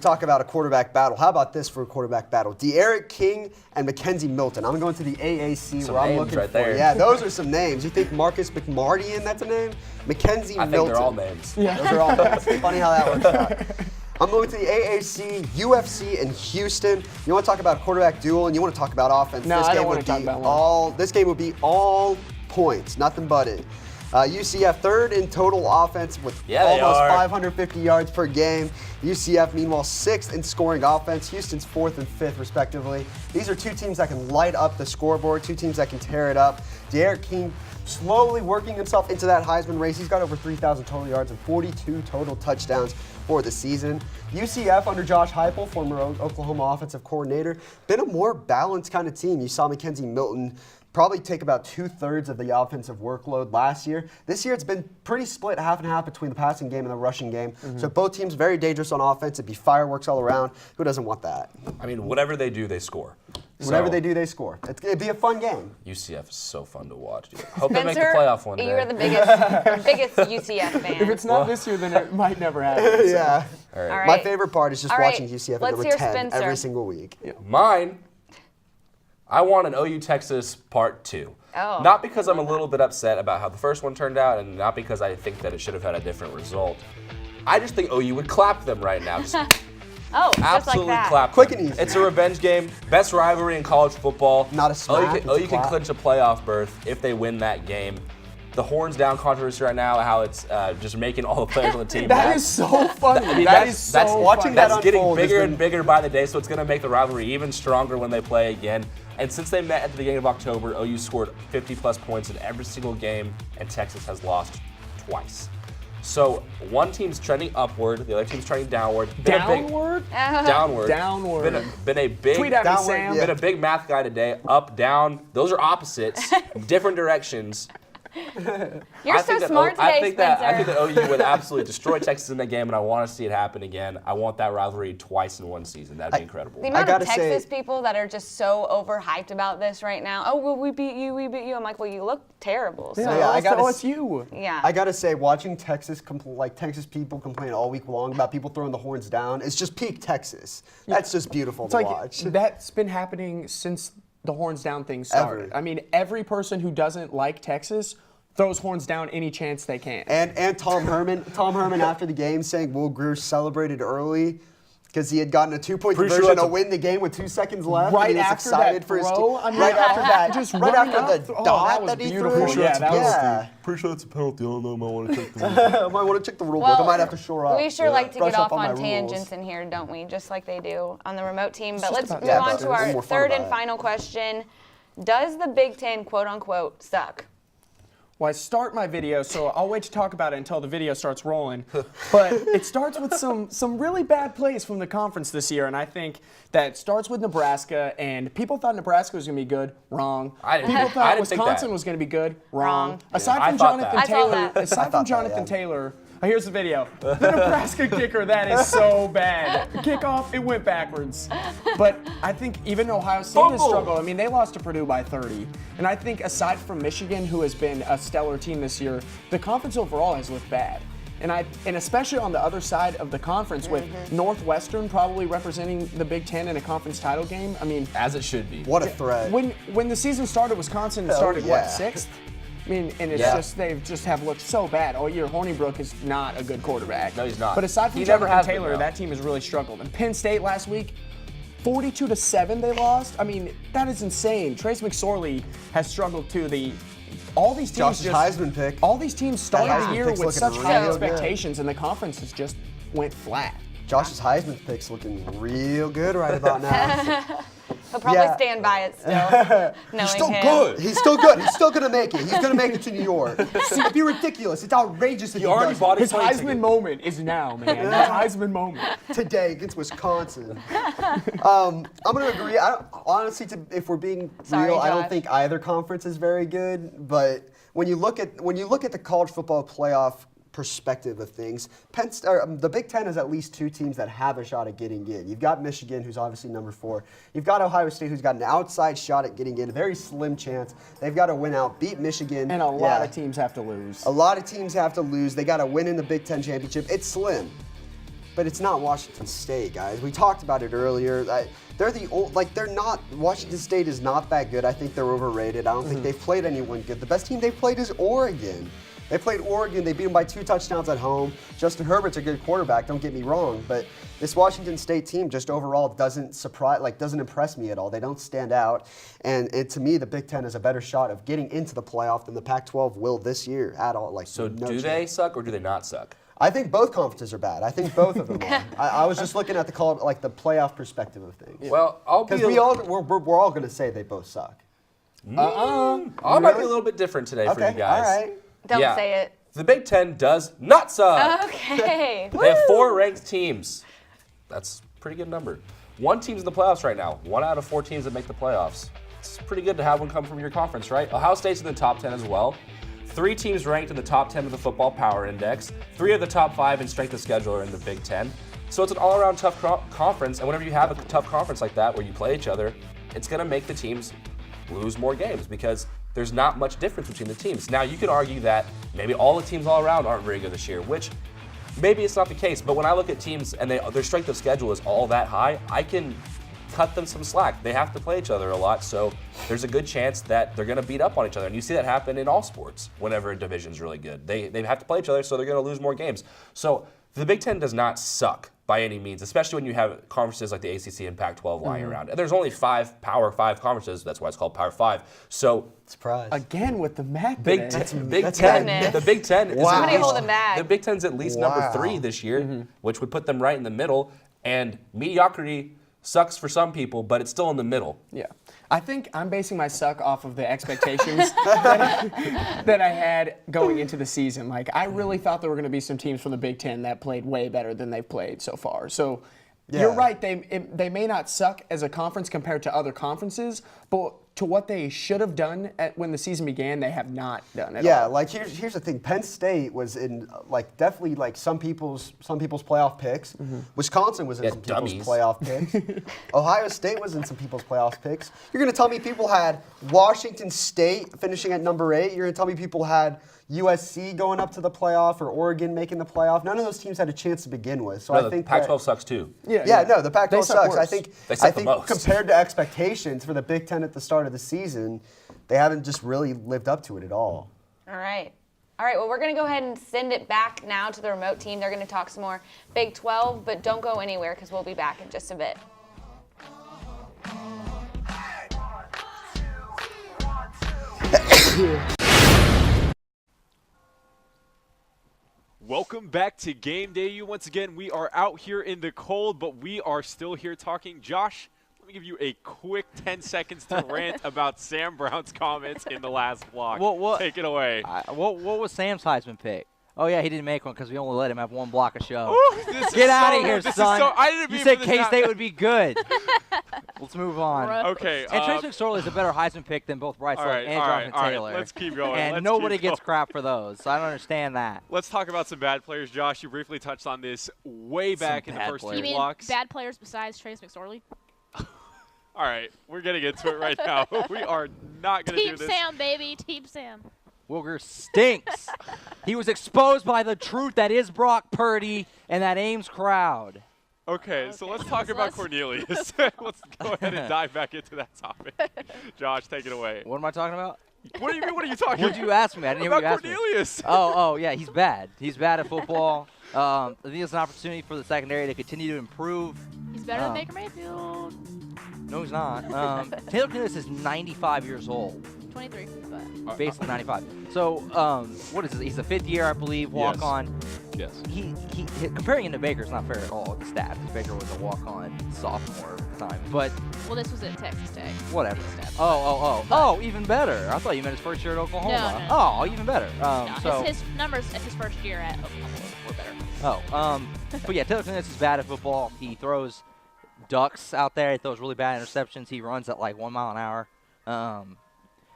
a quarterback battle. How about this for a quarterback battle? De'Aaron King and Mackenzie Milton. I'm going to the AAC Some where I'm names looking right for. there. Yeah, those are some names. You think Marcus McMartian, that's a name? Mackenzie I think Milton. they're all names. Those are all names. Funny how that works out. I'm going to the AAC, UFC in Houston. You want to talk about a quarterback duel and you want to talk about offense. No, this I game don't want would to talk be about all. This game would be all points, nothing but it. UCF third in total offense with Yeah, they almost are. 550 yards per game. UCF, meanwhile, sixth in scoring offense. Houston's fourth and fifth, respectively. These are two teams that can light up the scoreboard, two teams that can tear it up. De'Aaron King slowly working himself into that Heisman race. He's got over 3,000 total yards and 42 total touchdowns for the season. UCF under Josh Heupel, former Oklahoma offensive coordinator, been a more balanced kind of team. You saw Mackenzie Milton probably take about 2/3 of the offensive workload last year. This year it's been pretty split, half and half between the passing game and the rushing game. So both teams very dangerous on offense. It'd be fireworks all around. Who doesn't want that? I mean, whatever they do, they score. Whatever So, they do, they score. It'd be a fun game. UCF is so fun to watch, dude. Hope they make the Spencer, playoff one day. you're the biggest UCF fan. If it's not this year, then it might never happen. So. Yeah. All right. All right. My favorite part is just All right, watching UCF at let's number hear 10 Spencer. every single week. Mine, I want an OU Texas part 2. Oh, Not because I'm a little bit upset about how the first one turned out, and not because I think that it should have had a different result. I just think OU would clap them right now. Just Oh, just absolutely like that. clap Quick them. and easy. It's a revenge game. Best rivalry in college football. Not a smack, it's a OU can clap. clinch a playoff berth if they win that game. The horns down controversy right now, how it's just making all the players on the team That mad. is so funny. I mean, That is so that's watching funny. that That's getting unfold has bigger been- and bigger by the day, so it's going to make the rivalry even stronger when they play again. And since they met at the beginning of October, OU scored 50-plus points in every single game, and Texas has lost twice. So one team's trending upward, the other team's trending downward. Downward? Downward. Downward. Been a big Tweet at me, Downward, Sam. yeah. been a big math guy today. Up, down. Those are opposites, different directions. You're so smart today, I think Spencer. that OU would absolutely destroy Texas in that game, and I want to see it happen again. I want that rivalry twice in one season. That'd be incredible. The amount of gotta Texas say- people that are just so overhyped about this right now. Oh, well, we beat you, we beat you. I'm like, well, you look terrible. So, Yeah, I Lost to gotta OSU. yeah. I gotta say, watching Texas Texas people complain all week long about people throwing the horns down, it's just peak Texas. That's just beautiful It's to like watch. that's been happening since the horns down thing started. Ever. I mean, every person who doesn't like Texas throws horns down any chance they can. And Tom Herman after the game saying Will Greer celebrated early because he had gotten a 2-point Pretty sure conversion that's to win the game with 2 seconds left. Right and he was after excited that for his throw, team. I mean, right after that, just right running after up, the oh, dot that was that he beautiful. threw. Yeah, that was yeah. Pretty sure that's a penalty. I don't know. I might want to check the I might want to check the rule book. I might have to shore up. We sure like to brush get up off my on rules. tangents in here, don't we? Just like they do on the remote team. But just let's about move that. on Yeah, to but our it's more fun third about and it. final question. Does the Big Ten, quote unquote, suck? Well, I start my video, so I'll wait to talk about it until the video starts rolling. But it starts with some really bad plays from the conference this year, and I think that it starts with Nebraska, and people thought Nebraska was going to be good. Wrong. I didn't People think- thought I didn't think Wisconsin that. was going to be good. Wrong. Wrong. Aside I from thought Jonathan that. I saw Taylor, that. aside thought from that, Jonathan yeah. Taylor, here's the video. The Nebraska kicker, that is so bad. Kickoff, it went backwards. But I think even Ohio State has Fumble. struggled. I mean, they lost to Purdue by 30. And I think aside from Michigan, who has been a stellar team this year, the conference overall has looked bad. And especially on the other side of the conference with Northwestern probably representing the Big Ten in a conference title game. I mean, As it should be. What a threat. when the season started, Wisconsin started yeah. what, 6th? I mean, and it's Yeah. just they've just have looked so bad all year. Hornibrook is not a good quarterback. No, he's not. But aside from He never Jonathan has been, Taylor, though. that team has really struggled. And Penn State last week, 42-7 they lost. I mean, that is insane. Trace McSorley has struggled too. All these teams Josh's just Heisman pick. all these teams started Heisman the year pick's with looking such high real good. expectations, and the conference has just went flat. Josh's Heisman pick's looking real good right about now. He'll probably Yeah. stand by it still, knowing him. He's still good. He's still going to make it. He's going to make it to New York. It'd be ridiculous. It's outrageous if he already doesn't. bought His plane Heisman ticket. moment is now, man. His Heisman moment. today against Wisconsin. I'm going to agree. Honestly, if we're being Sorry, real, I don't Josh. think either conference is very good. But when you look at the college football playoff perspective of things, the Big Ten has at least 2 teams that have a shot at getting in. You've got Michigan, who's obviously number 4. You've got Ohio State, who's got an outside shot at getting in, a very slim chance. They've got to win out, beat Michigan. And a lot of teams have to lose. A lot of teams have to lose. They got to win in the Big Ten championship. It's slim, but it's not Washington State, guys. We talked about it earlier. Washington State is not that good. I think they're overrated. I don't think they've played anyone good. The best team they've played is Oregon. They played Oregon. They beat them by 2 touchdowns at home. Justin Herbert's a good quarterback. Don't get me wrong, but this Washington State team just overall doesn't impress me at all. They don't stand out, and to me, the Big Ten has a better shot of getting into the playoff than the Pac-12 will this year at all. They suck or do they not suck? I think both conferences are bad. I think both of them are. I was just looking at the playoff perspective of things. Well, because we're all going to say they both suck. I might be a little bit different today for you guys. All right. Don't say it. The Big Ten does not suck. Okay. They have 4 ranked teams. That's a pretty good number. 1 team's in the playoffs right now. 1 out of 4 teams that make the playoffs. It's pretty good to have one come from your conference, right? Ohio State's in the top 10 as well. 3 teams ranked in the top 10 of the Football Power Index. 3 of the top 5 in strength of schedule are in the Big Ten. So it's an all-around tough conference, and whenever you have a tough conference like that where you play each other, it's going to make the teams lose more games because there's not much difference between the teams. Now, you could argue that maybe all the teams all around aren't very good this year, which maybe it's not the case. But when I look at teams and their strength of schedule is all that high, I can cut them some slack. They have to play each other a lot, so there's a good chance that they're going to beat up on each other. And you see that happen in all sports whenever a division's really good. They have to play each other, so they're going to lose more games. So the Big Ten does not suck by any means, especially when you have conferences like the ACC and Pac-12 lying around. And there's only 5 Power 5 conferences. That's why it's called Power 5. So surprise again with the math. Big Ten. The Big Ten. Wow. Somebody hold a mag. The Big Ten's at least number 3 this year, which would put them right in the middle. And mediocrity sucks for some people, but it's still in the middle. Yeah. I think I'm basing my suck off of the expectations that I had going into the season. Like, I really thought there were going to be some teams from the Big Ten that played way better than they've played so far. So you're right. They may not suck as a conference compared to other conferences, but to what they should have done when the season began, they have not done at all. Yeah, like here's the thing. Penn State was in definitely some people's playoff picks. Wisconsin was in some people's playoff picks. Ohio State was in some people's playoff picks. You're gonna tell me people had Washington State finishing at number 8. You're gonna tell me people had USC going up to the playoff or Oregon making the playoff. None of those teams had a chance to begin with. So I think the Pac-12 sucks too. Yeah, no, the Pac-12 sucks. Worse. I think compared to expectations for the Big Ten at the start of the season, they haven't just really lived up to it at all. All right. Well, we're going to go ahead and send it back now to the remote team. They're going to talk some more Big 12, but don't go anywhere because we'll be back in just a bit. Welcome back to Game Day U. Once again, we are out here in the cold, but we are still here talking. Josh, let me give you a quick 10 seconds to rant about Sam Brown's comments in the last block. Take it away. What was Sam's Heisman pick? Oh, yeah, he didn't make one because we only let him have 1 block a show. Ooh, Get out of here, son. I didn't you said K-State would be good. Let's move on. Okay. And Trace McSorley is a better Heisman pick than both Bryce Love and Jonathan Taylor. All right, let's keep going. And nobody gets crap for those. So I don't understand that. Let's talk about some bad players. Josh, you briefly touched on this way back in the first 2 blocks. You mean bad players besides Trace McSorley? All right, we're getting into it right now. We are not going to do this. Team Sam, baby. Team Sam. Wilger stinks. He was exposed by the truth that is Brock Purdy and that Ames crowd. Okay, so let's talk about Cornelius. Let's go ahead and dive back into that topic. Josh, take it away. What am I talking about? What do you mean, what are you talking about? What did you ask me? I didn't hear what you asked me. Cornelius. Oh, yeah, he's bad. He's bad at football. I think it's an opportunity for the secondary to continue to improve. He's better than Baker Mayfield. No, he's not. Taylor Cornelius is 95 years old. 23, but basically 95. So, what is this? He's a 5th year, I believe, walk-on. Yes. He comparing him to Baker is not fair at all with the stats. Baker was a walk-on sophomore at the time, but well, this was at Texas Tech. Whatever. Oh, even better. I thought you meant his first year at Oklahoma. No. Oh, even better. So his numbers at his first year at Oklahoma were better. But yeah, Taylor Cornelius is bad at football. He throws ducks out there. He throws really bad interceptions. He runs at like 1 mile an hour.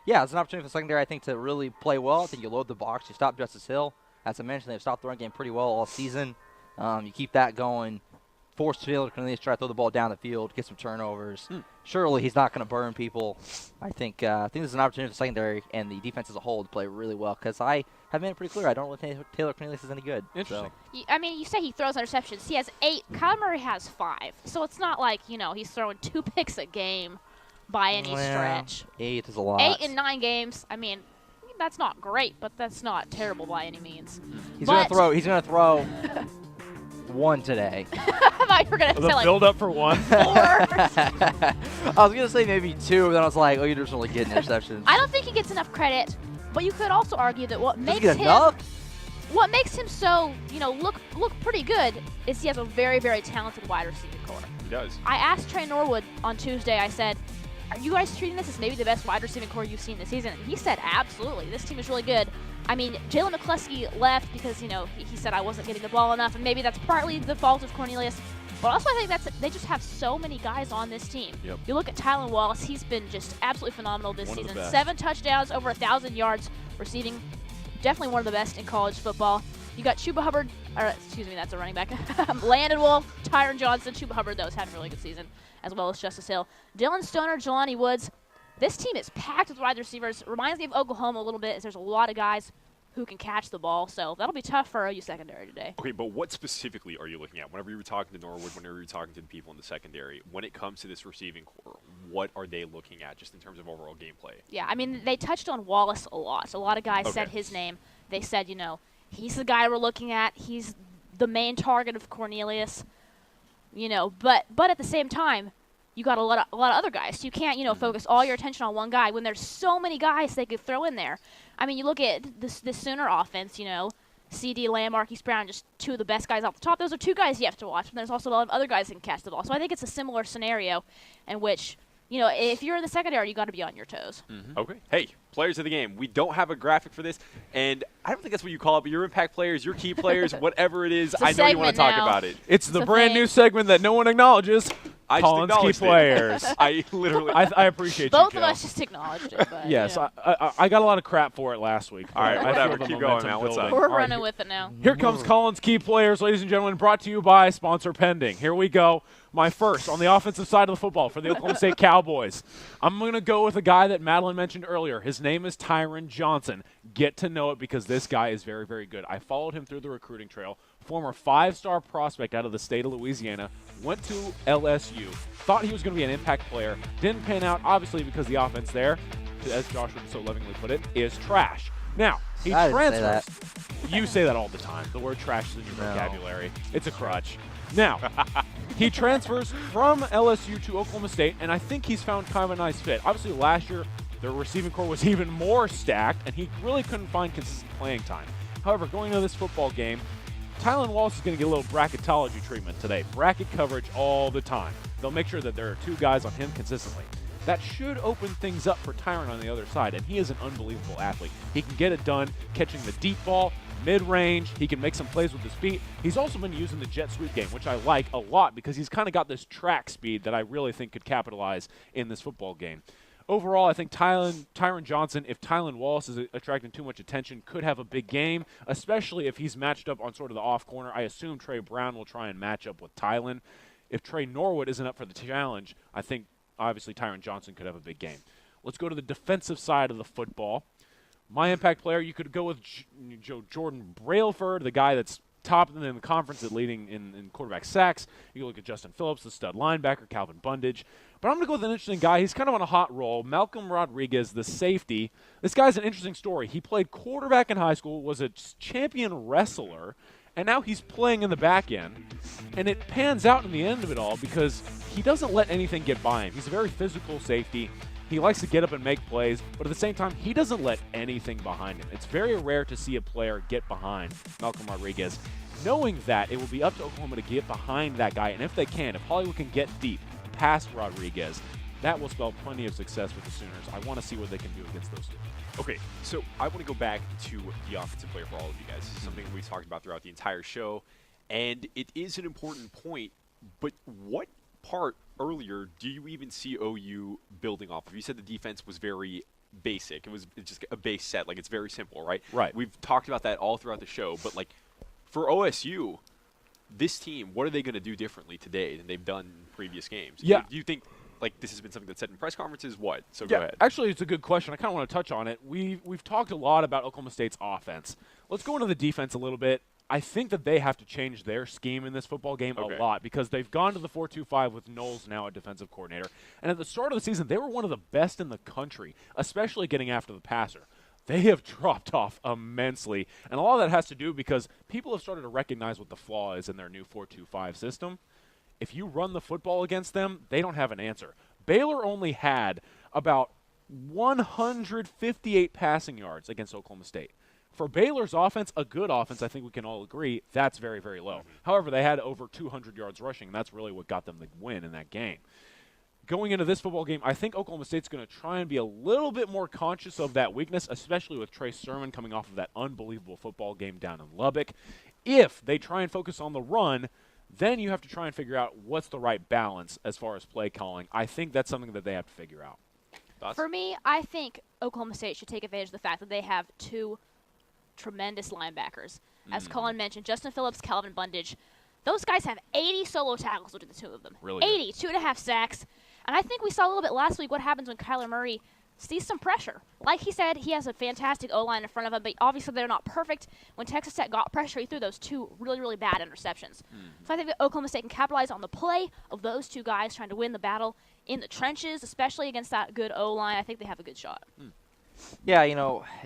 Yeah, it's an opportunity for the secondary, I think, to really play well. I think you load the box. You stop Justice Hill. As I mentioned, they've stopped the run game pretty well all season. You keep that going, force Taylor Cornelius to try to throw the ball down the field, get some turnovers. Surely he's not going to burn people. I think this is an opportunity for the secondary and the defense as a whole to play really well, because I have made it pretty clear I don't think Taylor Cornelius is any good. Interesting. So. I mean, you say he throws interceptions. He has 8. Kyler Murray has 5. So it's not like, he's throwing 2 picks a game by any stretch. 8 is a lot. 8 in 9 games. I mean, that's not great, but that's not terrible by any means. He's going to throw 1 today. I thought you were going to say like build up for 1. 4. I was going to say maybe 2, but then I was like, you just only get interceptions. I don't think he gets enough credit, but you could also argue that what makes him so, look pretty good is he has a very, very talented wide receiving core. He does. I asked Trey Norwood on Tuesday, I said, are you guys treating this as maybe the best wide receiving core you've seen this season? And he said, absolutely. This team is really good. I mean, Jalen McCluskey left because, he said I wasn't getting the ball enough, and maybe that's partly the fault of Cornelius. But also I think they just have so many guys on this team. Yep. You look at Tylan Wallace, he's been just absolutely phenomenal this One of the season. best. 7 touchdowns, over 1,000 yards receiving. Definitely one of the best in college football. You got Chuba Hubbard, that's a running back. Landon Wolf, Tyron Johnson, Chuba Hubbard, those having a really good season, as well as Justice Hill. Dylan Stoner, Jelani Woods. This team is packed with wide receivers. Reminds me of Oklahoma a little bit, as there's a lot of guys who can catch the ball, so that'll be tough for OU secondary today. Okay, but what specifically are you looking at? Whenever you were talking to Norwood, whenever you were talking to the people in the secondary, when it comes to this receiving core, what are they looking at just in terms of overall gameplay? Yeah, I mean, they touched on Wallace a lot. So a lot of guys said his name. They said, he's the guy we're looking at. He's the main target of Cornelius. But at the same time, you got a lot of other guys. So you can't, focus all your attention on one guy when there's so many guys they could throw in there. I mean, you look at this Sooner offense, CD Lamb, Marquise Brown, just 2 of the best guys off the top. Those are 2 guys you have to watch. And there's also a lot of other guys that can catch the ball. So I think it's a similar scenario in which, if you're in the secondary, you got to be on your toes. Okay. Hey, players of the game. We don't have a graphic for this, and I don't think that's what you call it, but your impact players, your key players, whatever it is, I know you want to talk about it. It's the brand new segment that no one acknowledges. I Collins key players. I literally. I appreciate Both you, of us just acknowledged it. But, yes, I got a lot of crap for it last week. All right, I whatever. feel the Keep going, momentum man. What's building. up? We're All right, running with it now. Here comes Collins key players, ladies and gentlemen, brought to you by Sponsor Pending. Here we go. My first on the offensive side of the football for the Oklahoma State Cowboys. I'm going to go with a guy that Madeline mentioned earlier. His name is Tyron Johnson. Get to know it because this guy is very, very good. I followed him through the recruiting trail. Former 5-star prospect out of the state of Louisiana, went to LSU, thought he was going to be an impact player, didn't pan out, obviously because the offense there, as Josh would so lovingly put it, is trash. Now, he transfers. You say that all the time. The word trash is in your vocabulary. It's a crutch. Now, he transfers from LSU to Oklahoma State, and I think he's found kind of a nice fit. Obviously, last year, the receiving core was even more stacked, and he really couldn't find consistent playing time. However, going into this football game, Tylan Wallace is going to get a little bracketology treatment today. Bracket coverage all the time. They'll make sure that there are 2 guys on him consistently. That should open things up for Tyron on the other side, and he is an unbelievable athlete. He can get it done catching the deep ball, mid-range. He can make some plays with his feet. He's also been using the jet sweep game, which I like a lot because he's kind of got this track speed that I really think could capitalize in this football game. Overall, I think Tyron Johnson, if Tylan Wallace is attracting too much attention, could have a big game, especially if he's matched up on sort of the off corner. I assume Trey Brown will try and match up with Tylan. If Trey Norwood isn't up for the challenge, I think obviously Tyron Johnson could have a big game. Let's go to the defensive side of the football. My impact player, you could go with Jordan Brailford, the guy that's top in the conference at leading in quarterback sacks. You can look at Justin Phillips, the stud linebacker, Calvin Bundage. But I'm going to go with an interesting guy. He's kind of on a hot roll. Malcolm Rodriguez, the safety. This guy's an interesting story. He played quarterback in high school, was a champion wrestler, and now he's playing in the back end. And it pans out in the end of it all because he doesn't let anything get by him. He's a very physical safety. He likes to get up and make plays, but at the same time, he doesn't let anything behind him. It's very rare to see a player get behind Malcolm Rodriguez. Knowing that, it will be up to Oklahoma to get behind that guy, and if they can, if Hollywood can get deep past Rodriguez, that will spell plenty of success with the Sooners. I want to see what they can do against those 2. Okay, so I want to go back to the offensive player for all of you guys. This is something we've talked about throughout the entire show, and it is an important point, but what part earlier do you even see OU building off of? You said the defense was very basic. It's just a base set. Like, it's very simple, right? Right. We've talked about that all throughout the show. But, like, for OSU, this team, what are they going to do differently today than they've done in previous games? Yeah. Do you think, like, this has been something that's said in press conferences? What? So Yeah, go ahead. actually, it's a good question. I kind of want to touch on it. We've talked a lot about Oklahoma State's offense. Let's go into the defense a little bit. I think that they have to change their scheme in this football game a lot because they've gone to the 4-2-5 with Knowles now a defensive coordinator. And at the start of the season, they were one of the best in the country, especially getting after the passer. They have dropped off immensely, and a lot of that has to do because people have started to recognize what the flaw is in their new 4-2-5 system. If you run the football against them, they don't have an answer. Baylor only had about 158 passing yards against Oklahoma State. For Baylor's offense, a good offense, I think we can all agree, that's very, very low. However, they had over 200 yards rushing, and that's really what got them the win in that game. Going into this football game, I think Oklahoma State's going to try and be a little bit more conscious of that weakness, especially with Trey Sermon coming off of that unbelievable football game down in Lubbock. If they try and focus on the run, then you have to try and figure out what's the right balance as far as play calling. I think that's something that they have to figure out. Thoughts? For me, I think Oklahoma State should take advantage of the fact that they have two tremendous linebackers. As Colin mentioned, Justin Phillips, Calvin Bundage. Those guys have 80 solo tackles between the two of them. Really 80, 2.5 sacks. And I think we saw a little bit last week what happens when Kyler Murray sees some pressure. Like he said, he has a fantastic O-line in front of him, but obviously they're not perfect. When Texas Tech got pressure, he threw those two really, really bad interceptions. So I think that Oklahoma State can capitalize on the play of those two guys trying to win the battle in the trenches, especially against that good O-line. I think they have a good shot. Yeah,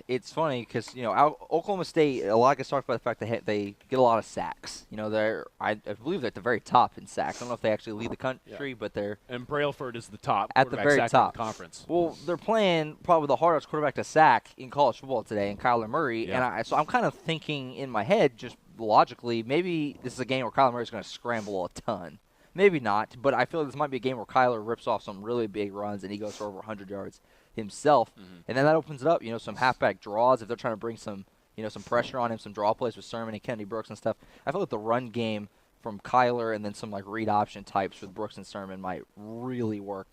it's funny because, Oklahoma State, a lot gets talked about the fact that they get a lot of sacks. I believe they're at the very top in sacks. I don't know if they actually lead the country, but they're And Brailford is the top at the quarterback very sack top. in the conference. Well, they're playing probably the hardest quarterback to sack in college football today, in Kyler Murray. Yeah. And so I'm kind of thinking in my head, just logically, maybe this is a game where Kyler Murray's going to scramble a ton. Maybe not, but I feel like this might be a game where Kyler rips off some really big runs and he goes for over 100 yards himself. And then that opens it up, some halfback draws if they're trying to bring some pressure on him, some draw plays with Sermon and Kennedy Brooks and stuff. I feel like the run game from Kyler and then some read option types with Brooks and Sermon might really work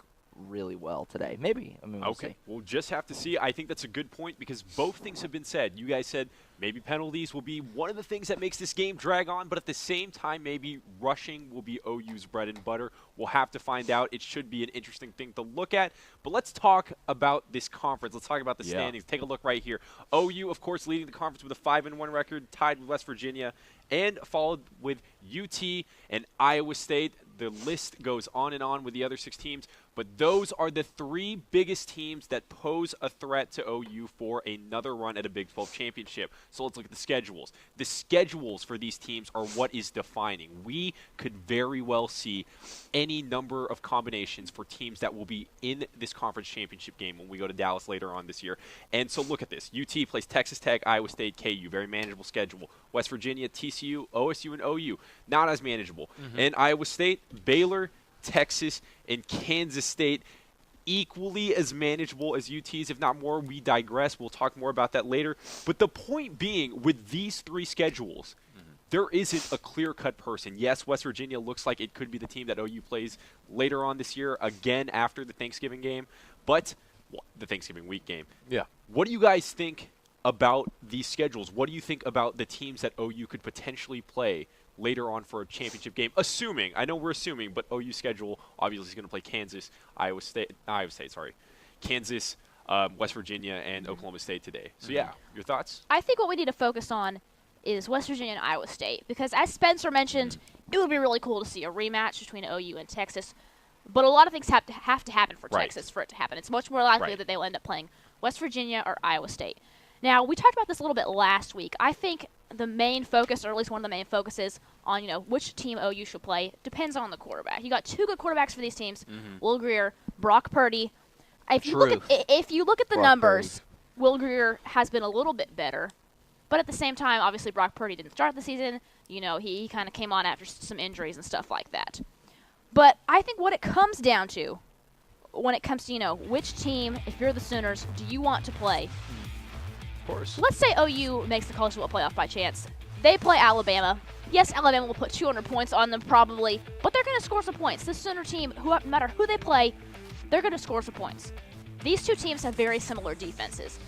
really well today. Maybe. We'll see. We'll just have to see. I think that's a good point because both things have been said. You guys said maybe penalties will be one of the things that makes this game drag on, but at the same time, maybe rushing will be OU's bread and butter. We'll have to find out. It should be an interesting thing to look at. But let's talk about this conference. Let's talk about the standings. Take a look right here. OU, of course, leading the conference with a 5-1 record, tied with West Virginia, and followed with UT and Iowa State. The list goes on and on with the other 6 teams, but those are the 3 biggest teams that pose a threat to OU for another run at a Big 12 championship. So let's look at the schedules. The schedules for these teams are what is defining. We could very well see any number of combinations for teams that will be in this conference championship game when we go to Dallas later on this year. And so look at this. UT plays Texas Tech, Iowa State, KU. Very manageable schedule. West Virginia, TCU, OSU, and OU. Not as manageable. And Iowa State, Baylor, Texas, and Kansas State, equally as manageable as UT's, if not more. We digress. We'll talk more about that later. But the point being, with these 3 schedules, there isn't a clear-cut person. Yes, West Virginia looks like it could be the team that OU plays later on this year, again after the Thanksgiving game, but the Thanksgiving week game. Yeah. What do you guys think about these schedules? What do you think about the teams that OU could potentially play later on for a championship game? Assuming, I know we're assuming, but OU schedule obviously is going to play Kansas, Kansas, West Virginia, and Oklahoma State today. So yeah, your thoughts? I think what we need to focus on is West Virginia and Iowa State because, as Spencer mentioned, it would be really cool to see a rematch between OU and Texas. But a lot of things have to happen for Texas for it to happen. It's much more likely that they'll end up playing West Virginia or Iowa State. Now, we talked about this a little bit last week. I think the main focus, or at least one of the main focuses on, which team OU should play, depends on the quarterback. You got 2 good quarterbacks for these teams, Will Grier, Brock Purdy. If you look at the numbers, Will Grier has been a little bit better. But at the same time, obviously, Brock Purdy didn't start the season. He kind of came on after some injuries and stuff like that. But I think what it comes down to, when it comes to, which team, if you're the Sooners, do you want to play? Of course. Let's say OU makes the college football playoff by chance. They play Alabama. Yes, Alabama will put 200 points on them probably, but they're going to score some points. The Sooner team, no matter who they play, they're going to score some points. these two teams have very similar defenses.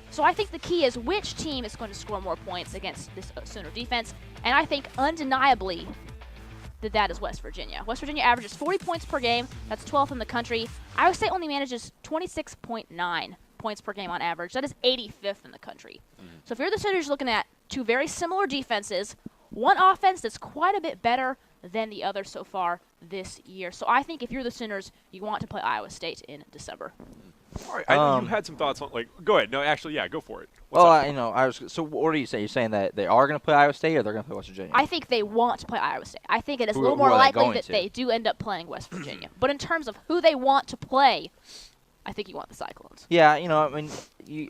So I think the key is which team is going to score more points against this Sooner defense, and I think undeniably that is West Virginia. West Virginia averages 40 points per game. That's 12th in the country. Iowa State only manages 26.9 points per game on average. That is 85th in the country. So if you're the Sooners looking at two very similar defenses, one offense that's quite a bit better than the other so far this year. So I think if you're the Sooners, you want to play Iowa State in December. All right, I know you had some thoughts on, go ahead. No, actually, yeah, go for it. So what are you saying? You're saying that they are going to play Iowa State or they're going to play West Virginia? I think they want to play Iowa State. I think it is a little more likely that they do end up playing West Virginia. But in terms of who they want to play, I think you want the Cyclones. Yeah, I mean, you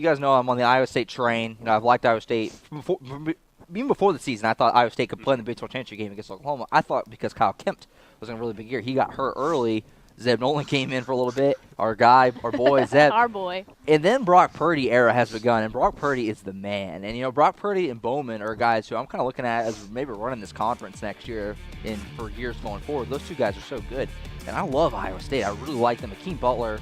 guys know I'm on the Iowa State train. I've liked Iowa State even before the season. I thought Iowa State could play in the Big 12 championship game against Oklahoma. I thought because Kyle Kempt was in a really big year, he got hurt early. Zeb Nolan came in for a little bit. Our boy, Zeb. Our boy. And then Brock Purdy era has begun, and Brock Purdy is the man. And, Brock Purdy and Bowman are guys who I'm kind of looking at as maybe running this conference next year and for years going forward. Those two guys are so good. And I love Iowa State. I really like them. Akeem Butler,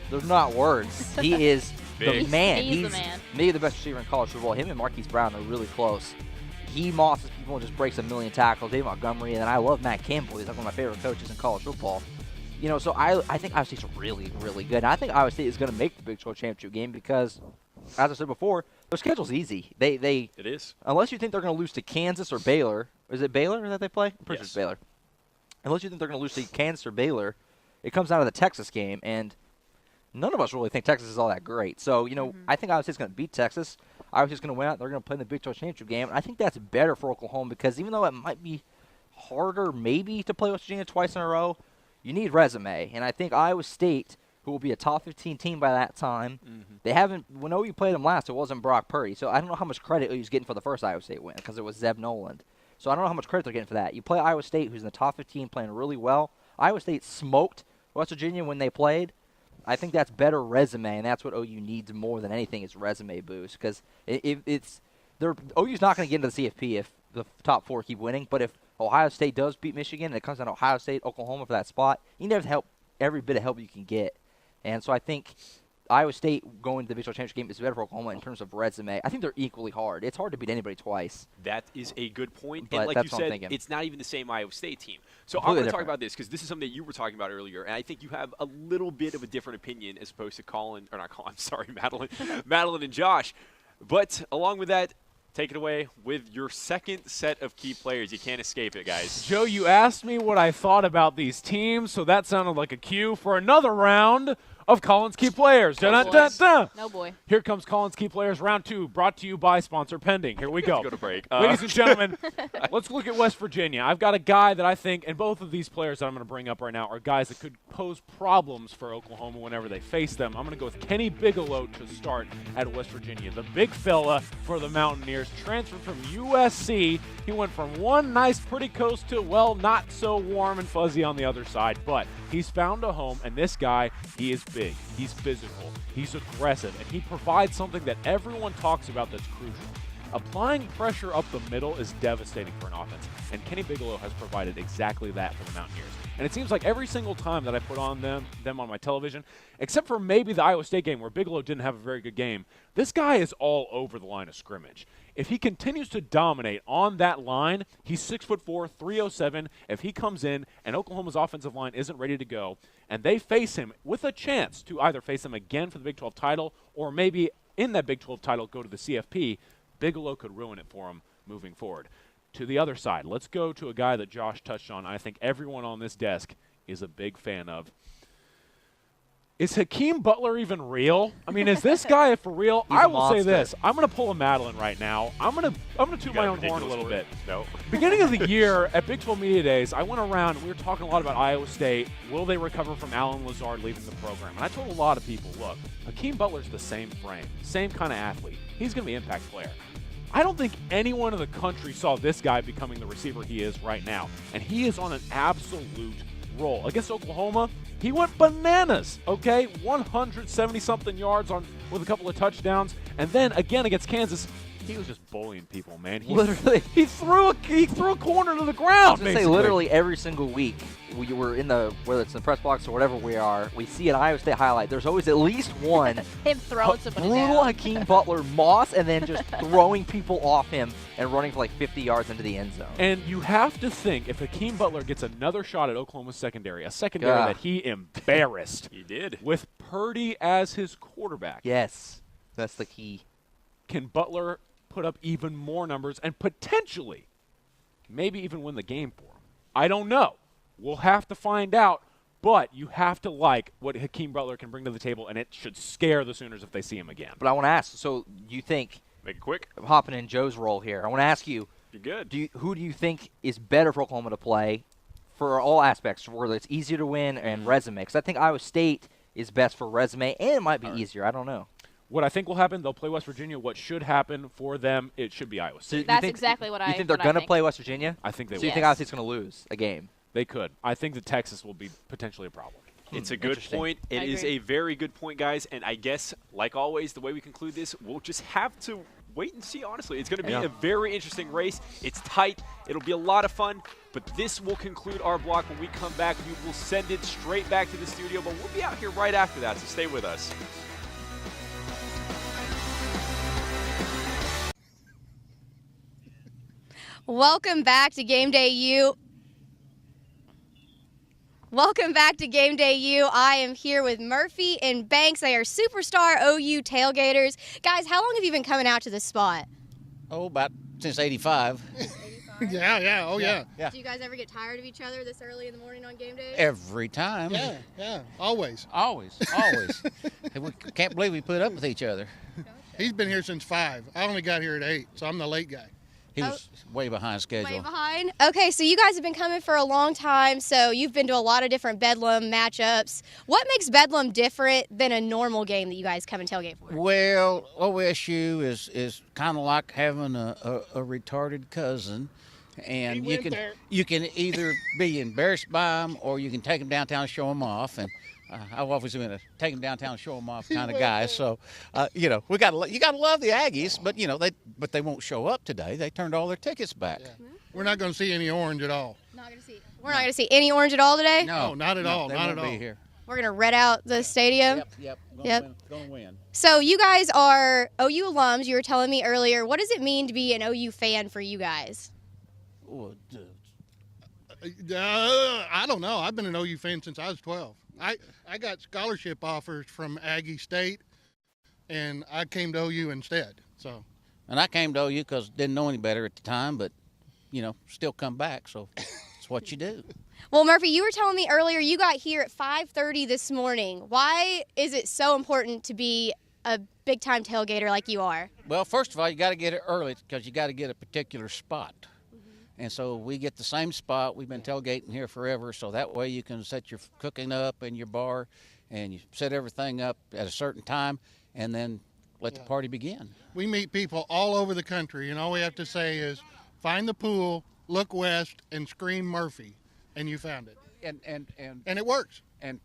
there's not words. He is the man. He's the man. Maybe the best receiver in college football. Him and Marquise Brown are really close. He mosses people and just breaks a million tackles. Dave Montgomery, and then I love Matt Campbell. He's like one of my favorite coaches in college football. So I think Iowa State's really, really good. And I think Iowa State is going to make the Big 12 championship game because, as I said before, their schedule's easy. It is. Unless you think they're going to lose to Kansas or Baylor. Is it Baylor that they play? I'm pretty sure it's Baylor. Unless you think they're going to lose to Kansas or Baylor, it comes out of the Texas game, and none of us really think Texas is all that great. So, I think Iowa State's going to beat Texas. Iowa State's going to win out. They're going to play in the Big 12 championship game. And I think that's better for Oklahoma because even though it might be harder maybe to play West Virginia twice in a row, you need resume. And I think Iowa State, who will be a top 15 team by that time, they haven't – when OU played them last, it wasn't Brock Purdy. So I don't know how much credit OU's getting for the first Iowa State win because it was Zeb Noland. So I don't know how much credit they're getting for that. You play Iowa State, who's in the top 15 playing really well. Iowa State smoked West Virginia when they played. I think that's better resume, and that's what OU needs more than anything is resume boost because OU's not going to get into the CFP if the top four keep winning. But if Ohio State does beat Michigan and it comes down to Ohio State, Oklahoma for that spot, you need to have every bit of help you can get. And so I think Iowa State going to the Big 12 championship game is better for Oklahoma in terms of resume. I think they're equally hard. It's hard to beat anybody twice. That is a good point. But and like that's you what I'm said, thinking. it's not even the same Iowa State team. So Completely I'm going to talk different. about this because this is something that you were talking about earlier, and I think you have a little bit of a different opinion as opposed to Madeline and Josh. But along with that, take it away with your second set of key players. You can't escape it, guys. Joe, you asked me what I thought about these teams, so that sounded like a cue for another round of Collins Key Players. Dun-dun-dun-dun. No boy. Here comes Collins Key Players round 2, brought to you by Sponsor Pending. Here we go. Let's go to break. Ladies and gentlemen, let's look at West Virginia. I've got a guy that I think, and both of these players that I'm going to bring up right now are guys that could pose problems for Oklahoma whenever they face them. I'm going to go with Kenny Bigelow to start at West Virginia. The big fella for the Mountaineers, transferred from USC. He went from one nice, pretty coast to, well, not so warm and fuzzy on the other side, but he's found a home, and this guy, he is big. He's physical. He's aggressive, and he provides something that everyone talks about that's crucial. Applying pressure up the middle is devastating for an offense, and Kenny Bigelow has provided exactly that for the Mountaineers. And it seems like every single time that I put on them on my television, except for maybe the Iowa State game where Bigelow didn't have a very good game, this guy is all over the line of scrimmage. If he continues to dominate on that line, he's 6'4", 307. If he comes in and Oklahoma's offensive line isn't ready to go, and they face him with a chance to either face him again for the Big 12 title or maybe in that Big 12 title go to the CFP, Bigelow could ruin it for him moving forward. To the other side, let's go to a guy that Josh touched on. I think everyone on this desk is a big fan of. Is Hakeem Butler even real? I mean, is this guy for real? I will say this. I'm going to pull a Madeline right now. I'm going to toot my own horn a little bit. No. Beginning of the year at Big 12 Media Days, I went around and we were talking a lot about Iowa State. Will they recover from Alan Lazard leaving the program? And I told a lot of people, look, Hakeem Butler's the same frame, same kind of athlete. He's going to be an impact player. I don't think anyone in the country saw this guy becoming the receiver he is right now. And he is on an absolute roll. Against Oklahoma, he went bananas, okay? 170-something yards with a couple of touchdowns. And then again against Kansas, he was just bullying people, man. Literally. He threw a corner to the ground, I was gonna say literally every single week we were in the, whether it's in the press box or whatever we are, we see an Iowa State highlight. There's always at least one Him throwing somebody brutal down. Hakeem Butler Moss, and then just throwing people off him and running for like 50 yards into the end zone. And you have to think, if Hakeem Butler gets another shot at Oklahoma's secondary, a secondary that he embarrassed. He did. With Purdy as his quarterback. Yes, that's the key. Can Butler put up even more numbers and potentially maybe even win the game for him? I don't know. We'll have to find out, but you have to like what Hakeem Butler can bring to the table, and it should scare the Sooners if they see him again. But I want to ask, so you think, make it quick, I'm hopping in Joe's role here. I want to ask you, you're good. Who do you think is better for Oklahoma to play for all aspects, whether it's easier to win and resume? Because I think Iowa State is best for resume, and it might be easier. I don't know. What I think will happen, they'll play West Virginia. What should happen for them, it should be Iowa State. So That's exactly what I You think they're going to play West Virginia? I think they will. So you think Iowa State's going to lose a game? They could. I think that Texas will be potentially a problem. It's a good point. It is a very good point, guys. And I guess, like always, the way we conclude this, we'll just have to wait and see, honestly. It's going to be a very interesting race. It's tight. It'll be a lot of fun. But this will conclude our block. When we come back, we will send it straight back to the studio. But we'll be out here right after that, so stay with us. Welcome back to GamedayU. Welcome back to GamedayU. I am here with Murphy and Banks. They are superstar OU tailgaters. Guys, how long have you been coming out to this spot? Oh, about since 85. Yeah. Do you guys ever get tired of each other this early in the morning on game day? Every time. Yeah, always. Always. We can't believe we put up with each other. He's been here since 5. I only got here at 8, so I'm the late guy. He was way behind schedule. Way behind? Okay, so you guys have been coming for a long time, so you've been to a lot of different Bedlam matchups. What makes Bedlam different than a normal game that you guys come and tailgate for? Well, OSU is kind of like having a retarded cousin. And you can either be embarrassed by them or you can take them downtown and show them off. And I've always been a take them downtown and show them off kind of guy. So, you gotta love the Aggies, but they won't show up today. They turned all their tickets back. Yeah. We're not going to see any orange at all. We're not going to see any orange at all today? No, not at all. They not won't at all. be here. We're going to red out the stadium? Yep. Gonna win. So you guys are OU alums. You were telling me earlier. What does it mean to be an OU fan for you guys? I don't know. I've been an OU fan since I was 12. I got scholarship offers from Aggie State, and I came to OU instead. So, and I came to OU because didn't know any better at the time, but still come back. So it's what you do. Well, Murphy, you were telling me earlier you got here at 5:30 this morning. Why is it so important to be a big-time tailgater like you are? Well, first of all, you got to get it early because you got to get a particular spot. And so we get the same spot. We've been tailgating here forever, so that way you can set your cooking up in your bar and you set everything up at a certain time and then let the party begin. We meet people all over the country, and all we have to say is find the pool, look west, and scream Murphy, and you found it. And it works. And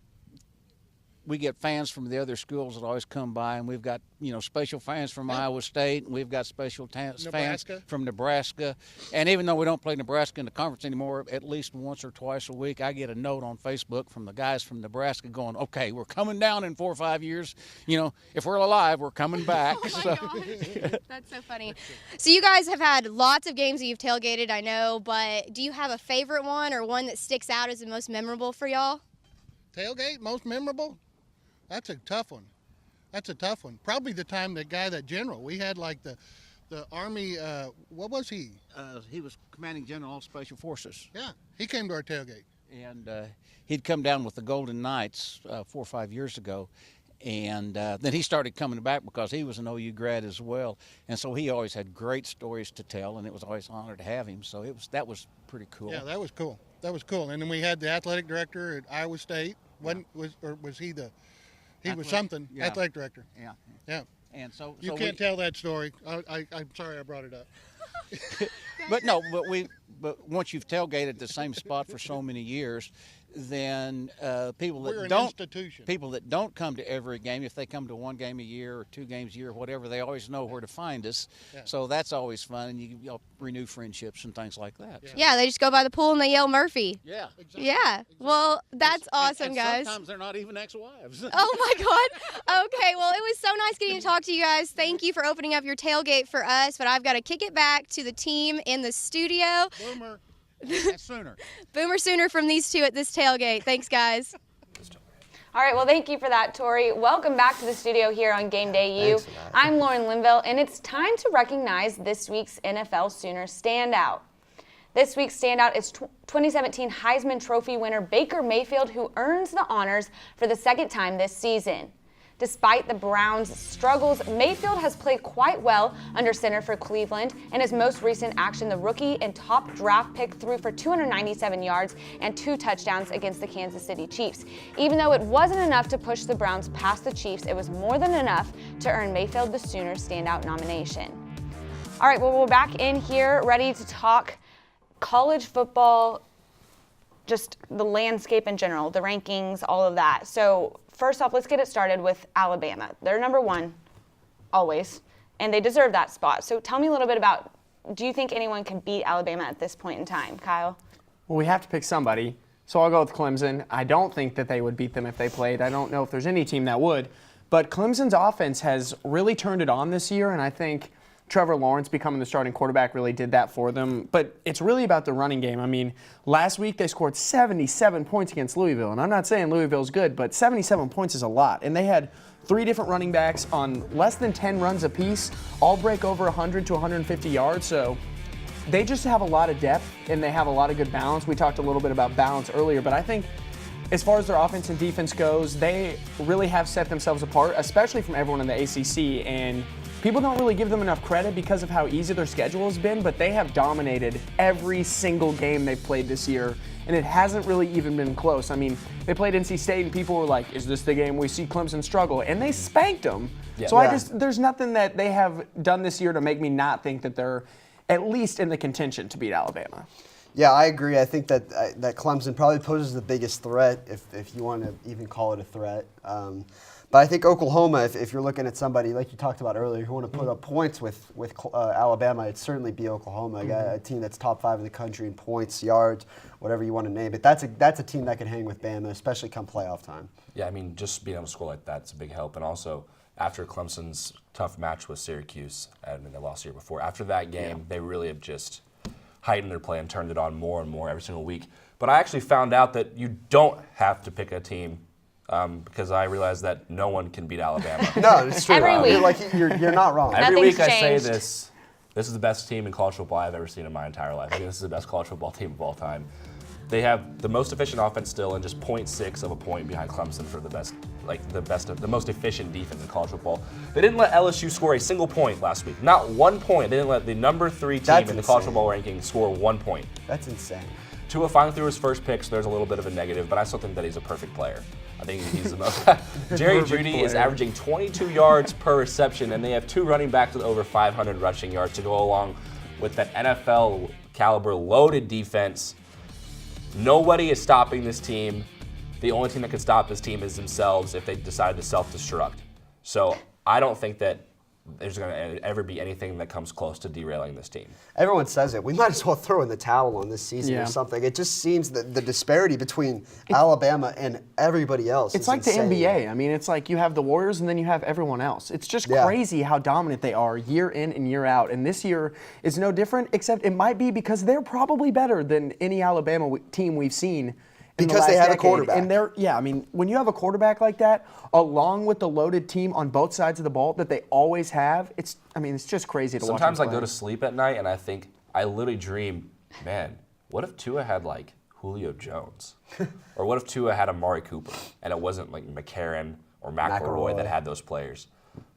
we get fans from the other schools that always come by, and we've got special fans from Iowa State, and we've got special fans from Nebraska. And even though we don't play Nebraska in the conference anymore, at least once or twice a week, I get a note on Facebook from the guys from Nebraska going, "Okay, we're coming down in 4 or 5 years. If we're alive, we're coming back." Oh my gosh. That's so funny. So you guys have had lots of games that you've tailgated, I know, but do you have a favorite one or one that sticks out as the most memorable for y'all? Tailgate, most memorable? That's a tough one. Probably the time that general. We had like the Army, what was he? He was commanding general of all special forces. Yeah, he came to our tailgate. And he'd come down with the Golden Knights 4 or 5 years ago. And then he started coming back because he was an OU grad as well. And so he always had great stories to tell, and it was always an honor to have him. So that was pretty cool. Yeah, that was cool. And then we had the athletic director at Iowa State. Was he the... He was something, athletic director. Yeah. And so you can't tell that story. I'm sorry I brought it up. But once you've tailgated the same spot for so many years, then people We're that an don't institution. people that don't come to every game, if they come to one game a year or 2 games a year or whatever, they always know where to find us. Yeah. So that's always fun, and you'll renew friendships and things like that. Yeah, they just go by the pool and they yell Murphy. Yeah. Exactly. Yeah. Well, that's awesome, and guys. Sometimes they're not even ex-wives. Oh my God. Okay, well, it was so nice getting to talk to you guys. Thank you for opening up your tailgate for us, but I've got to kick it back to the team in the studio. Boomer. Sooner. Boomer Sooner from these two at this tailgate. Thanks, guys. All right, well, thank you for that, Tori. Welcome back to the studio here on Game Day U. Thanks, Matt. I'm Lauren Linville, and it's time to recognize this week's NFL Sooner standout. This week's standout is 2017 Heisman Trophy winner Baker Mayfield, who earns the honors for the second time this season. Despite the Browns' struggles, Mayfield has played quite well under center for Cleveland. In his most recent action, the rookie and top draft pick threw for 297 yards and 2 touchdowns against the Kansas City Chiefs. Even though it wasn't enough to push the Browns past the Chiefs, it was more than enough to earn Mayfield the Sooner standout nomination. All right, well, we're back in here ready to talk college football, just the landscape in general, the rankings, all of that. So first off, let's get it started with Alabama. They're number 1, always, and they deserve that spot. So tell me a little bit about, do you think anyone can beat Alabama at this point in time? Kyle? Well, we have to pick somebody, so I'll go with Clemson. I don't think that they would beat them if they played. I don't know if there's any team that would. But Clemson's offense has really turned it on this year, and I think Trevor Lawrence becoming the starting quarterback really did that for them. But it's really about the running game. I mean, last week they scored 77 points against Louisville. And I'm not saying Louisville's good, but 77 points is a lot. And they had 3 different running backs on less than 10 runs apiece, all break over 100 to 150 yards. So they just have a lot of depth, and they have a lot of good balance. We talked a little bit about balance earlier, but I think as far as their offense and defense goes, they really have set themselves apart, especially from everyone in the ACC. And people don't really give them enough credit because of how easy their schedule has been, but they have dominated every single game they've played this year, and it hasn't really even been close. I mean, they played NC State, and people were like, is this the game we see Clemson struggle? And they spanked them. Yeah. So there's nothing that they have done this year to make me not think that they're at least in the contention to beat Alabama. Yeah, I agree. I think that Clemson probably poses the biggest threat, if you want to even call it a threat. But I think Oklahoma, if you're looking at somebody, like you talked about earlier, who want to put up points with Alabama, it'd certainly be Oklahoma, a team that's top 5 in the country in points, yards, whatever you want to name it. That's a team that can hang with Bama, especially come playoff time. Yeah, I mean, just being able to score like that's a big help. And also, after Clemson's tough match with Syracuse, and they lost the year before, after that game, they really have just heightened their play and turned it on more and more every single week. But I actually found out that you don't have to pick a team because I realized that no one can beat Alabama. No, it's true. Every week. You're not wrong. Every Nothing's week I say changed. this. This is the best team in college football I've ever seen in my entire life. I think this is the best college football team of all time. They have the most efficient offense still, and just 0.6 of a point behind Clemson for the most efficient defense in college football. They didn't let LSU score a single point last week. Not 1 point. They didn't let the number 3 team in the college football ranking score 1 point. That's insane. Tua finally threw his first pick, so there's a little bit of a negative, but I still think that he's a perfect player. I think he's the most. Jerry Jeudy is averaging 22 yards per reception, and they have 2 running backs with over 500 rushing yards to go along with that NFL caliber loaded defense. Nobody is stopping this team. The only team that can stop this team is themselves if they decide to self-destruct. So I don't think that there's going to ever be anything that comes close to derailing this team. Everyone says it. We might as well throw in the towel on this season or something. It just seems that the disparity between Alabama and everybody else It's is like insane. the NBA. I mean, it's like you have the Warriors and then you have everyone else. It's just crazy how dominant they are year in and year out. And this year is no different, except it might be because they're probably better than any Alabama team we've seen. Because they have a quarterback. And I mean, when you have a quarterback like that, along with the loaded team on both sides of the ball that they always have, it's just crazy to watch. Sometimes I go to sleep at night and I literally dream, man, what if Tua had like Julio Jones? Or what if Tua had Amari Cooper and it wasn't like McCarron or McElroy that had those players?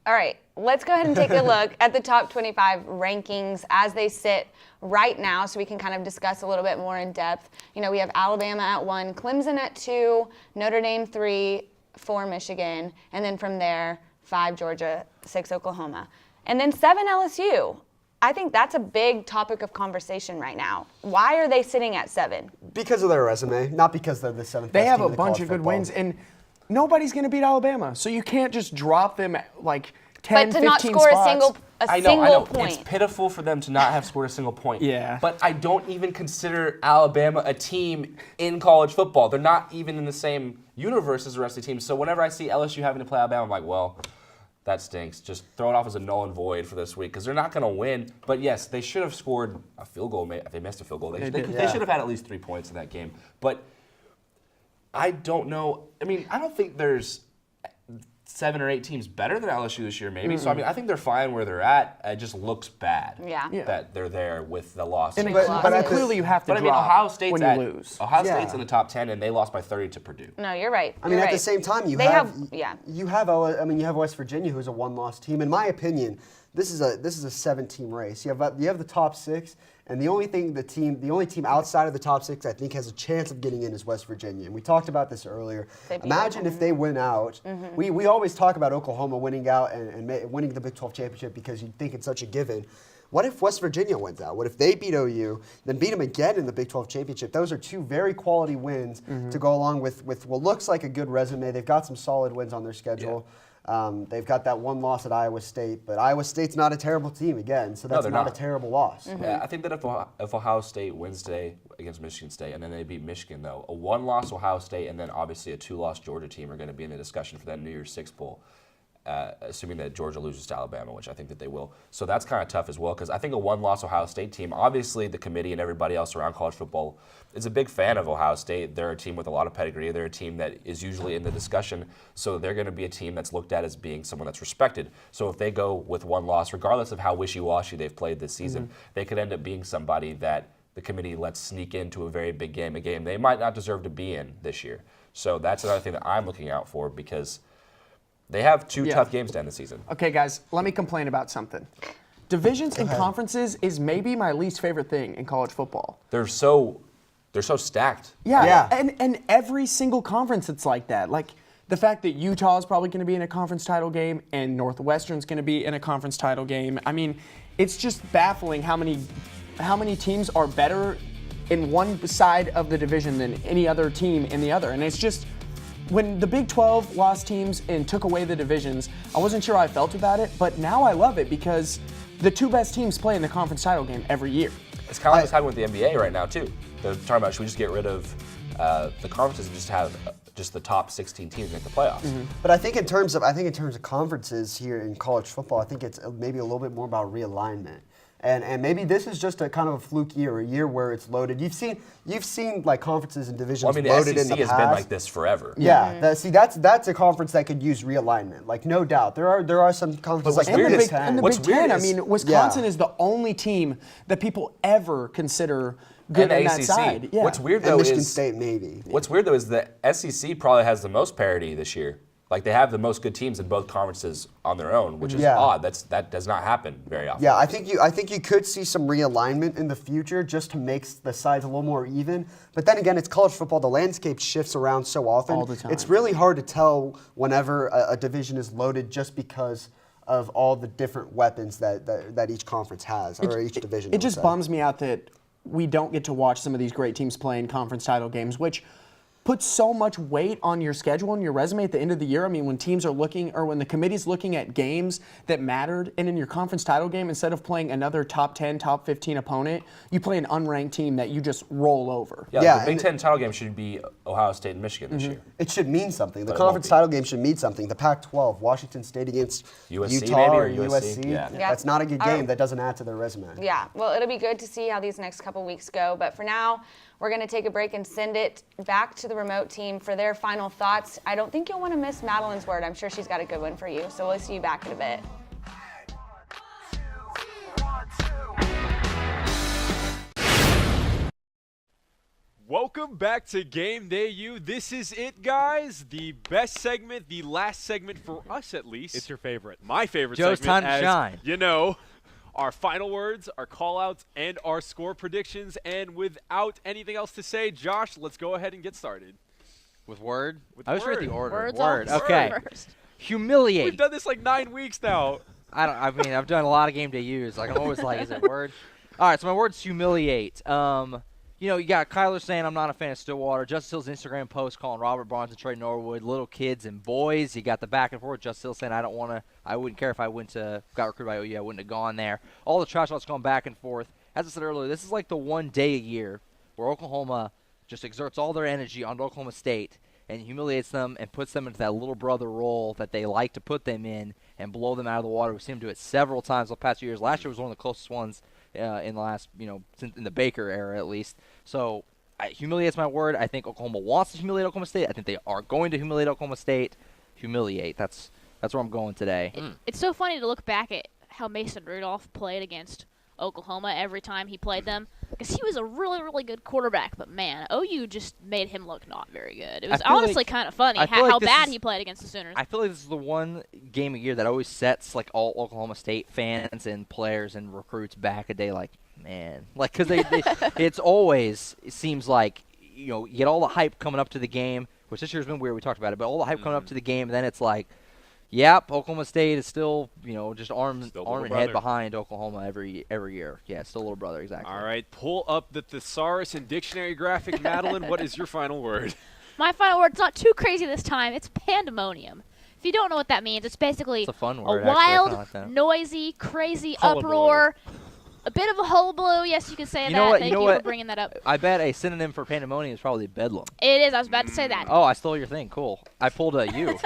All right, let's go ahead and take a look at the top 25 rankings as they sit right now so we can kind of discuss a little bit more in depth. You know, we have Alabama at 1, Clemson at 2, Notre Dame 3, 4 Michigan, and then from there, 5 Georgia, 6 Oklahoma. And then 7 LSU. I think that's a big topic of conversation right now. Why are they sitting at 7? Because of their resume, not because they're the 7th They best have team a in the bunch college of good football. wins, and nobody's going to beat Alabama. So you can't just drop them like 10, But to 15 not score spots. a single I know. point. It's pitiful for them to not have scored a single point. Yeah. But I don't even consider Alabama a team in college football. They're not even in the same universe as the rest of the teams. So whenever I see LSU having to play Alabama, I'm like, well, that stinks. Just throw it off as a null and void for this week because they're not going to win. But yes, they should have scored a field goal. If they missed a field goal, they should have had at least 3 points in that game. But I don't know. I mean, I don't think there's 7 or 8 teams better than LSU this year, maybe. So, I mean, I think they're fine where they're at. It just looks bad that they're there with the loss. But clearly you have to But I mean, drop Ohio State's when you lose. Ohio State's in the top 10, and they lost by 30 to Purdue. No, you're right. I mean, at the same time, you have West Virginia, who's a one-loss team. In my opinion, this is a 7-team race. You have the top 6, and the only team outside of the top 6 I think has a chance of getting in is West Virginia. And we talked about this earlier. Imagine if they win out. We always talk about Oklahoma winning out and winning the Big 12 championship because you think it's such a given. What if West Virginia wins out? What if they beat OU, then beat them again in the Big 12 championship? Those are 2 very quality wins to go along with what looks like a good resume. They've got some solid wins on their schedule. They've got that one loss at Iowa State, but Iowa State's not a terrible team again, so that's not a terrible loss. Yeah, I think that if Ohio State wins today against Michigan State and then they beat Michigan, though, a 1-loss Ohio State and then obviously a 2-loss Georgia team are going to be in the discussion for that New Year's Six Bowl. Assuming that Georgia loses to Alabama, which I think that they will. So that's kind of tough as well, because I think a 1-loss Ohio State team, obviously the committee and everybody else around college football is a big fan of Ohio State. They're a team with a lot of pedigree. They're a team that is usually in the discussion, so they're going to be a team that's looked at as being someone that's respected. So if they go with 1 loss, regardless of how wishy-washy they've played this season, they could end up being somebody that the committee lets sneak into a very big game, a game they might not deserve to be in this year. So that's another thing that I'm looking out for, because they have 2 tough games to end the season. Okay, guys, let me complain about something. Divisions and conferences is maybe my least favorite thing in college football. They're so stacked. Yeah. And every single conference it's like that. Like the fact that Utah is probably going to be in a conference title game and Northwestern's going to be in a conference title game. I mean, it's just baffling how many teams are better in one side of the division than any other team in the other. And it's just, when the Big 12 lost teams and took away the divisions, I wasn't sure how I felt about it, but now I love it because the 2 best teams play in the conference title game every year. It's kind of like what's happening with the NBA right now, too. They're talking about, should we just get rid of the conferences and just have just the top 16 teams make the playoffs? But I think in terms of conferences here in college football, I think it's maybe a little bit more about realignment. And maybe this is just a kind of a fluke year, or a year where it's loaded. You've seen like conferences and divisions loaded in the past. The SEC has been like this forever. Yeah, that's a conference that could use realignment, like no doubt. There are some conferences like the Big Ten. And the Big Ten, I mean, Wisconsin is the only team that people ever consider good on that side. Yeah. What's weird though and Michigan State maybe. What's weird though is the SEC probably has the most parity this year. Like they have the most good teams in both conferences on their own, which is odd. That does not happen very often. Yeah, I think you could see some realignment in the future just to make the sides a little more even. But then again, it's college football. The landscape shifts around so often. All the time. It's really hard to tell whenever a division is loaded just because of all the different weapons that each conference has, or each division. It just bums me out that we don't get to watch some of these great teams play in conference title games, which puts so much weight on your schedule and your resume at the end of the year. I mean, when teams are looking, or when the committee's looking at games that mattered, and in your conference title game, instead of playing another top 10, top 15 opponent, you play an unranked team that you just roll over. Yeah, the Big Ten title game should be Ohio State and Michigan this year. It should mean something. The conference title game should mean something. The Pac-12, Washington State against USC Utah maybe, or USC. Yeah. That's not a good game. That doesn't add to their resume. Yeah, well, it'll be good to see how these next couple weeks go. But for now, we're going to take a break and send it back to the remote team for their final thoughts. I don't think you'll want to miss Madeline's word. I'm sure she's got a good one for you. So we'll see you back in a bit. Welcome back to Game Day U. This is it, guys. The best segment, the last segment for us at least. It's your favorite. My favorite Joe's segment. time to shine. You know, our final words, our call-outs, and our score predictions. And without anything else to say, Josh, let's go ahead and get started. With word? With I was word. read the order. Words Word. on Okay. first. Humiliate. We've done this like 9 weeks now. I mean, I've done a lot of game day use. Like I'm always like, is it word? All right, so my word's humiliate. You got Kyler saying I'm not a fan of Stillwater. Justice Hill's Instagram post calling Robert Barnes and Trey Norwood little kids and boys. You got the back and forth. Justice Hill saying I wouldn't care if I got recruited by OU. I wouldn't have gone there. All the trash talk's going back and forth. As I said earlier, this is like the one day a year where Oklahoma just exerts all their energy on Oklahoma State and humiliates them and puts them into that little brother role that they like to put them in and blow them out of the water. We've seen them do it several times the past few years. Last year was one of the closest ones in the last, since in the Baker era at least. So humiliate's my word. I think Oklahoma wants to humiliate Oklahoma State. I think they are going to humiliate Oklahoma State. Humiliate. That's where I'm going today. It's so funny to look back at how Mason Rudolph played against Oklahoma every time he played them, because he was a really, really good quarterback. But man, OU just made him look not very good. It was honestly kind of funny how bad he played against the Sooners. I feel like this is the one game a year that always sets like all Oklahoma State fans and players and recruits back a day. Like, man, like because it seems like you get all the hype coming up to the game, which this year's been weird. We talked about it, but all the hype coming up to the game, and then it's like, yep, Oklahoma State is still, just arm and head behind Oklahoma every year. Yeah, it's still little brother, exactly. All right, pull up the thesaurus and dictionary graphic. Madeline, what is your final word? My final word's not too crazy this time. It's pandemonium. If you don't know what that means, it's basically a fun word, a wild, noisy, crazy uproar. A bit of a hullabaloo, yes, you could say that. Thank you for bringing that up. I bet a synonym for pandemonium is probably bedlam. It is. I was about to say that. Oh, I stole your thing. Cool. I pulled a U.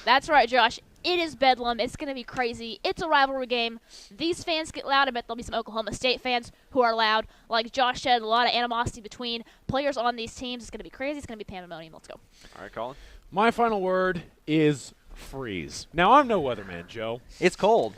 That's right, Josh. It is bedlam. It's going to be crazy. It's a rivalry game. These fans get loud. I bet there'll be some Oklahoma State fans who are loud. Like Josh said, a lot of animosity between players on these teams. It's going to be crazy. It's going to be pandemonium. Let's go. All right, Colin. My final word is freeze. Now, I'm no weatherman, Joe. It's cold.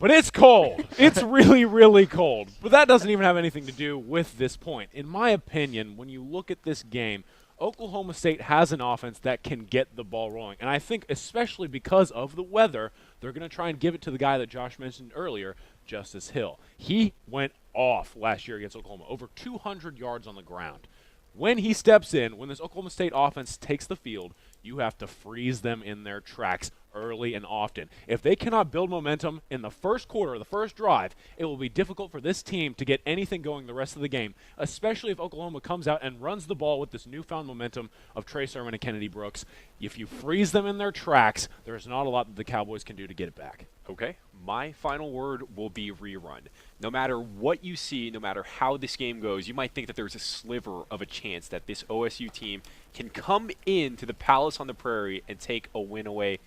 But it's cold. It's really, really cold. But that doesn't even have anything to do with this point. In my opinion, when you look at this game, Oklahoma State has an offense that can get the ball rolling. And I think especially because of the weather, they're going to try and give it to the guy that Josh mentioned earlier, Justice Hill. He went off last year against Oklahoma, over 200 yards on the ground. When he steps in, when this Oklahoma State offense takes the field, you have to freeze them in their tracks early and often. If they cannot build momentum in the first quarter, the first drive, it will be difficult for this team to get anything going the rest of the game, especially if Oklahoma comes out and runs the ball with this newfound momentum of Trey Sermon and Kennedy Brooks. If you freeze them in their tracks, there's not a lot that the Cowboys can do to get it back. Okay. My final word will be rerun. No matter what you see, no matter how this game goes, you might think that there's a sliver of a chance that this OSU team can come into the Palace on the Prairie and take a win away.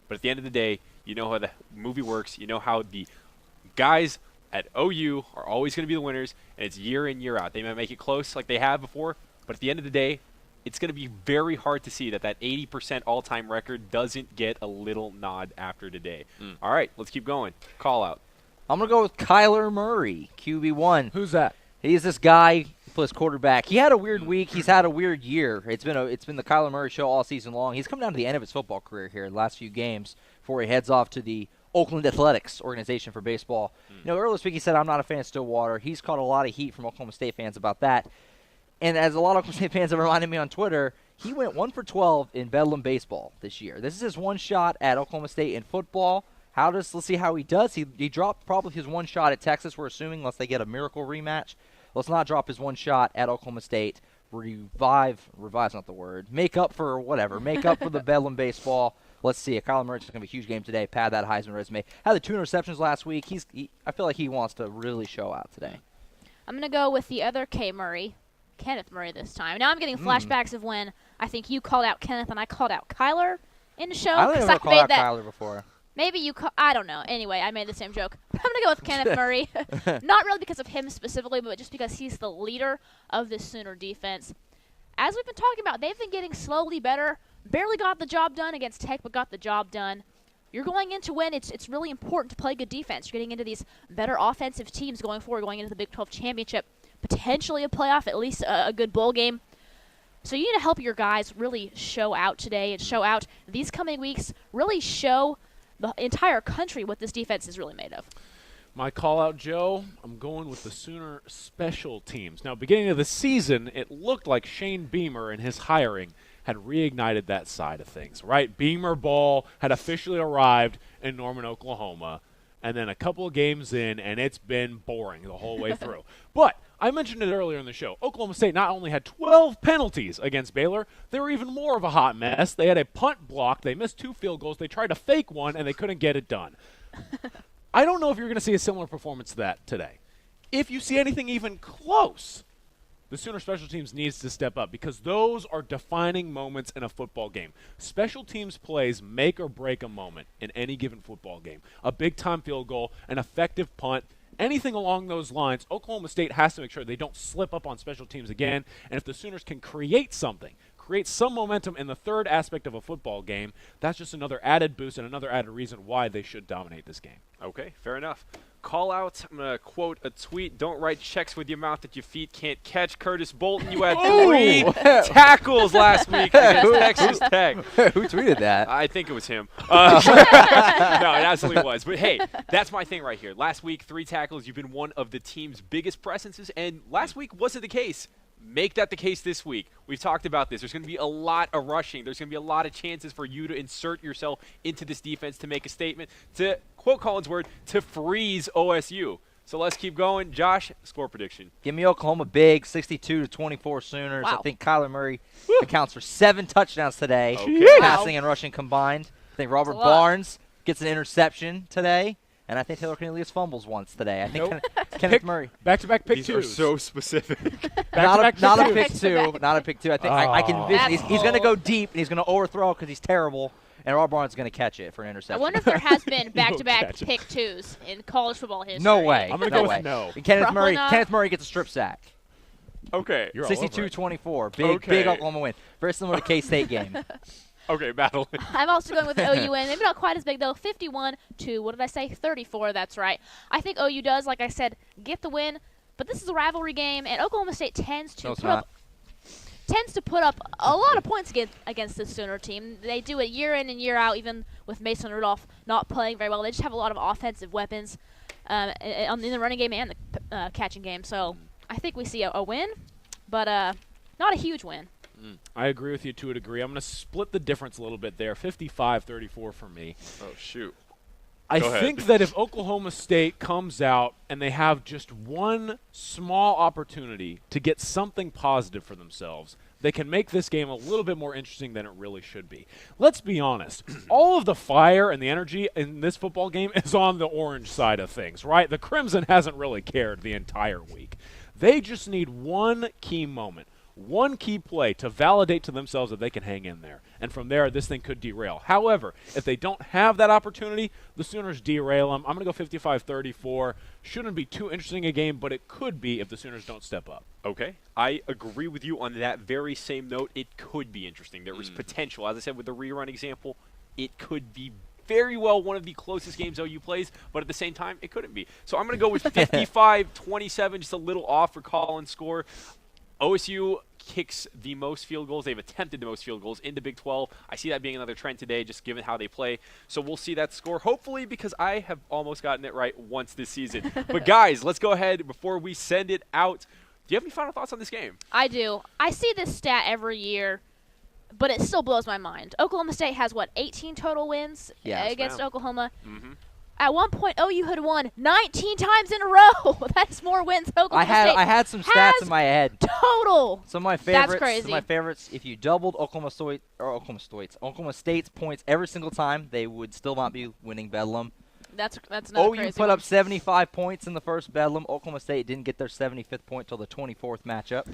But at the end of the day, you know how the movie works. You know how the guys at OU are always going to be the winners, and it's year in, year out. They might make it close like they have before, but at the end of the day, it's going to be very hard to see that 80% all-time record doesn't get a little nod after today. All right, let's keep going. Call out. I'm going to go with Kyler Murray, QB1. Who's that? He's this guy who plays quarterback. He had a weird week. He's had a weird year. It's been the Kyler Murray show all season long. He's come down to the end of his football career here in the last few games before he heads off to the Oakland Athletics organization for baseball. Earlier this week he said, I'm not a fan of Stillwater. He's caught a lot of heat from Oklahoma State fans about that. And as a lot of Oklahoma State fans have reminded me on Twitter, he went 1 for 12 in Bedlam baseball this year. This is his one shot at Oklahoma State in football. Let's see how he does. He dropped probably his one shot at Texas, we're assuming, unless they get a miracle rematch. Let's not drop his one shot at Oklahoma State. Revive's not the word. Make up for whatever. Make up for the Bedlam baseball. Let's see. Kyler Murray's going to be a huge game today. Pad that Heisman resume. Had the 2 interceptions last week. I feel like he wants to really show out today. I'm going to go with the other K. Murray. Kenneth Murray this time. Now I'm getting flashbacks of when I think you called out Kenneth and I called out Kyler in the show. I don't ever called out Kyler before. Maybe you I don't know. Anyway, I made the same joke. I'm going to go with Kenneth Murray. Not really because of him specifically, but just because he's the leader of this Sooner defense. As we've been talking about, they've been getting slowly better. Barely got the job done against Tech, but got the job done. You're going in to win. It's really important to play good defense. You're getting into these better offensive teams going forward, going into the Big 12 championship. Potentially a playoff, at least a good bowl game. So you need to help your guys really show out today and show out these coming weeks, really show the entire country what this defense is really made of. My call out, Joe, I'm going with the Sooner special teams. Now, beginning of the season, it looked like Shane Beamer and his hiring had reignited that side of things, right? Beamer ball had officially arrived in Norman, Oklahoma, and then a couple of games in, and it's been boring the whole way through. But I mentioned it earlier in the show. Oklahoma State not only had 12 penalties against Baylor, they were even more of a hot mess. They had a punt blocked. They missed 2 field goals. They tried to fake one, and they couldn't get it done. I don't know if you're going to see a similar performance to that today. If you see anything even close, the Sooner special teams needs to step up because those are defining moments in a football game. Special teams plays make or break a moment in any given football game. A big-time field goal, an effective punt, anything along those lines, Oklahoma State has to make sure they don't slip up on special teams again. And if the Sooners can create something, create some momentum in the third aspect of a football game, that's just another added boost and another added reason why they should dominate this game. Okay, fair enough. Call out, I'm going to quote a tweet, don't write checks with your mouth that your feet can't catch. Curtis Bolton, you had 3 tackles last week against Texas Tech. Who tweeted that? I think it was him. No, it absolutely was. But, hey, that's my thing right here. Last week, 3 tackles. You've been one of the team's biggest presences, and last week wasn't the case. Make that the case this week. We've talked about this. There's going to be a lot of rushing. There's going to be a lot of chances for you to insert yourself into this defense to make a statement, to quote Colin's word, to freeze OSU. So let's keep going. Josh, score prediction. Give me Oklahoma big, 62-24 Sooners. Wow. I think Kyler Murray accounts for 7 touchdowns today, passing and rushing combined. I think Robert Barnes gets an interception today. And I think Taylor Cornelius fumbles once today. I think Kenneth Murray. Back-to-back pick These twos. are so specific. Not a pick two. Not a pick two. I think I can envision he's going to go deep and he's going to overthrow because he's terrible. And Robert Barnes is going to catch it for an interception. I wonder if there has been back-to-back pick 2s in college football history. No way. I'm going to go with no. And Kenneth Murray gets a strip sack. Okay. 62-24. Big Oklahoma win. Very similar to K-State game. Okay, Madeline. I'm also going with the OU win. Maybe not quite as big, though. 51 to, what did I say? 34, that's right. I think OU does, like I said, get the win. But this is a rivalry game, and Oklahoma State tends to put up a lot of points against this Sooner team. They do it year in and year out, even with Mason Rudolph not playing very well. They just have a lot of offensive weapons in the running game and the catching game. So I think we see a win, but not a huge win. I agree with you to a degree. I'm going to split the difference a little bit there. 55-34 for me. Oh, shoot. I think that if Oklahoma State comes out and they have just one small opportunity to get something positive for themselves, they can make this game a little bit more interesting than it really should be. Let's be honest. All of the fire and the energy in this football game is on the orange side of things, right? The Crimson hasn't really cared the entire week. They just need one key moment. One key play to validate to themselves that they can hang in there. And from there, this thing could derail. However, if they don't have that opportunity, the Sooners derail them. I'm going to go 55-34. Shouldn't be too interesting a game, but it could be if the Sooners don't step up. Okay. I agree with you on that very same note. It could be interesting. There is potential. As I said with the rerun example, it could be very well one of the closest games OU plays, but at the same time, it couldn't be. So I'm going to go with 55-27, just a little off for Colin's score. OSU kicks the most field goals. They've attempted the most field goals in the Big 12. I see that being another trend today, just given how they play. So we'll see that score, hopefully, because I have almost gotten it right once this season. But, guys, let's go ahead before we send it out. Do you have any final thoughts on this game? I do. I see this stat every year, but it still blows my mind. Oklahoma State has, 18 total wins against Oklahoma? Mm-hmm. At one point, OU had won 19 times in a row. That's more wins than Oklahoma State I had some stats in my head. Total. Some of my favorites. That's crazy. Some of my favorites. If you doubled Oklahoma State's points every single time, they would still not be winning Bedlam. That's another crazy OU put up 75 points in the first Bedlam. Oklahoma State didn't get their 75th point till the 24th matchup.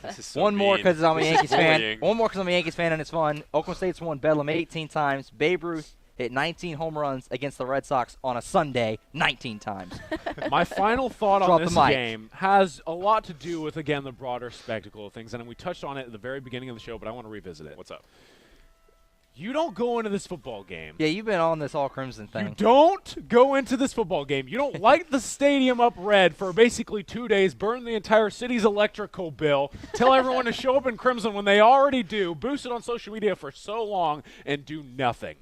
This is so One more because I'm a Yankees fan. bullying. One more because I'm a Yankees fan and it's fun. Oklahoma State's won Bedlam 18 times. Babe Ruth hit 19 home runs against the Red Sox on a Sunday 19 times. My final thought Drop on the this mic. game has a lot to do with, again, the broader spectacle of things. And we touched on it at the very beginning of the show, but I want to revisit it. What's up? You don't go into this football game. Yeah, you've been on this all crimson thing. You don't go into this football game. You don't light the stadium up red for basically 2 days, burn the entire city's electrical bill, tell everyone to show up in crimson when they already do, boost it on social media for so long, and do nothing.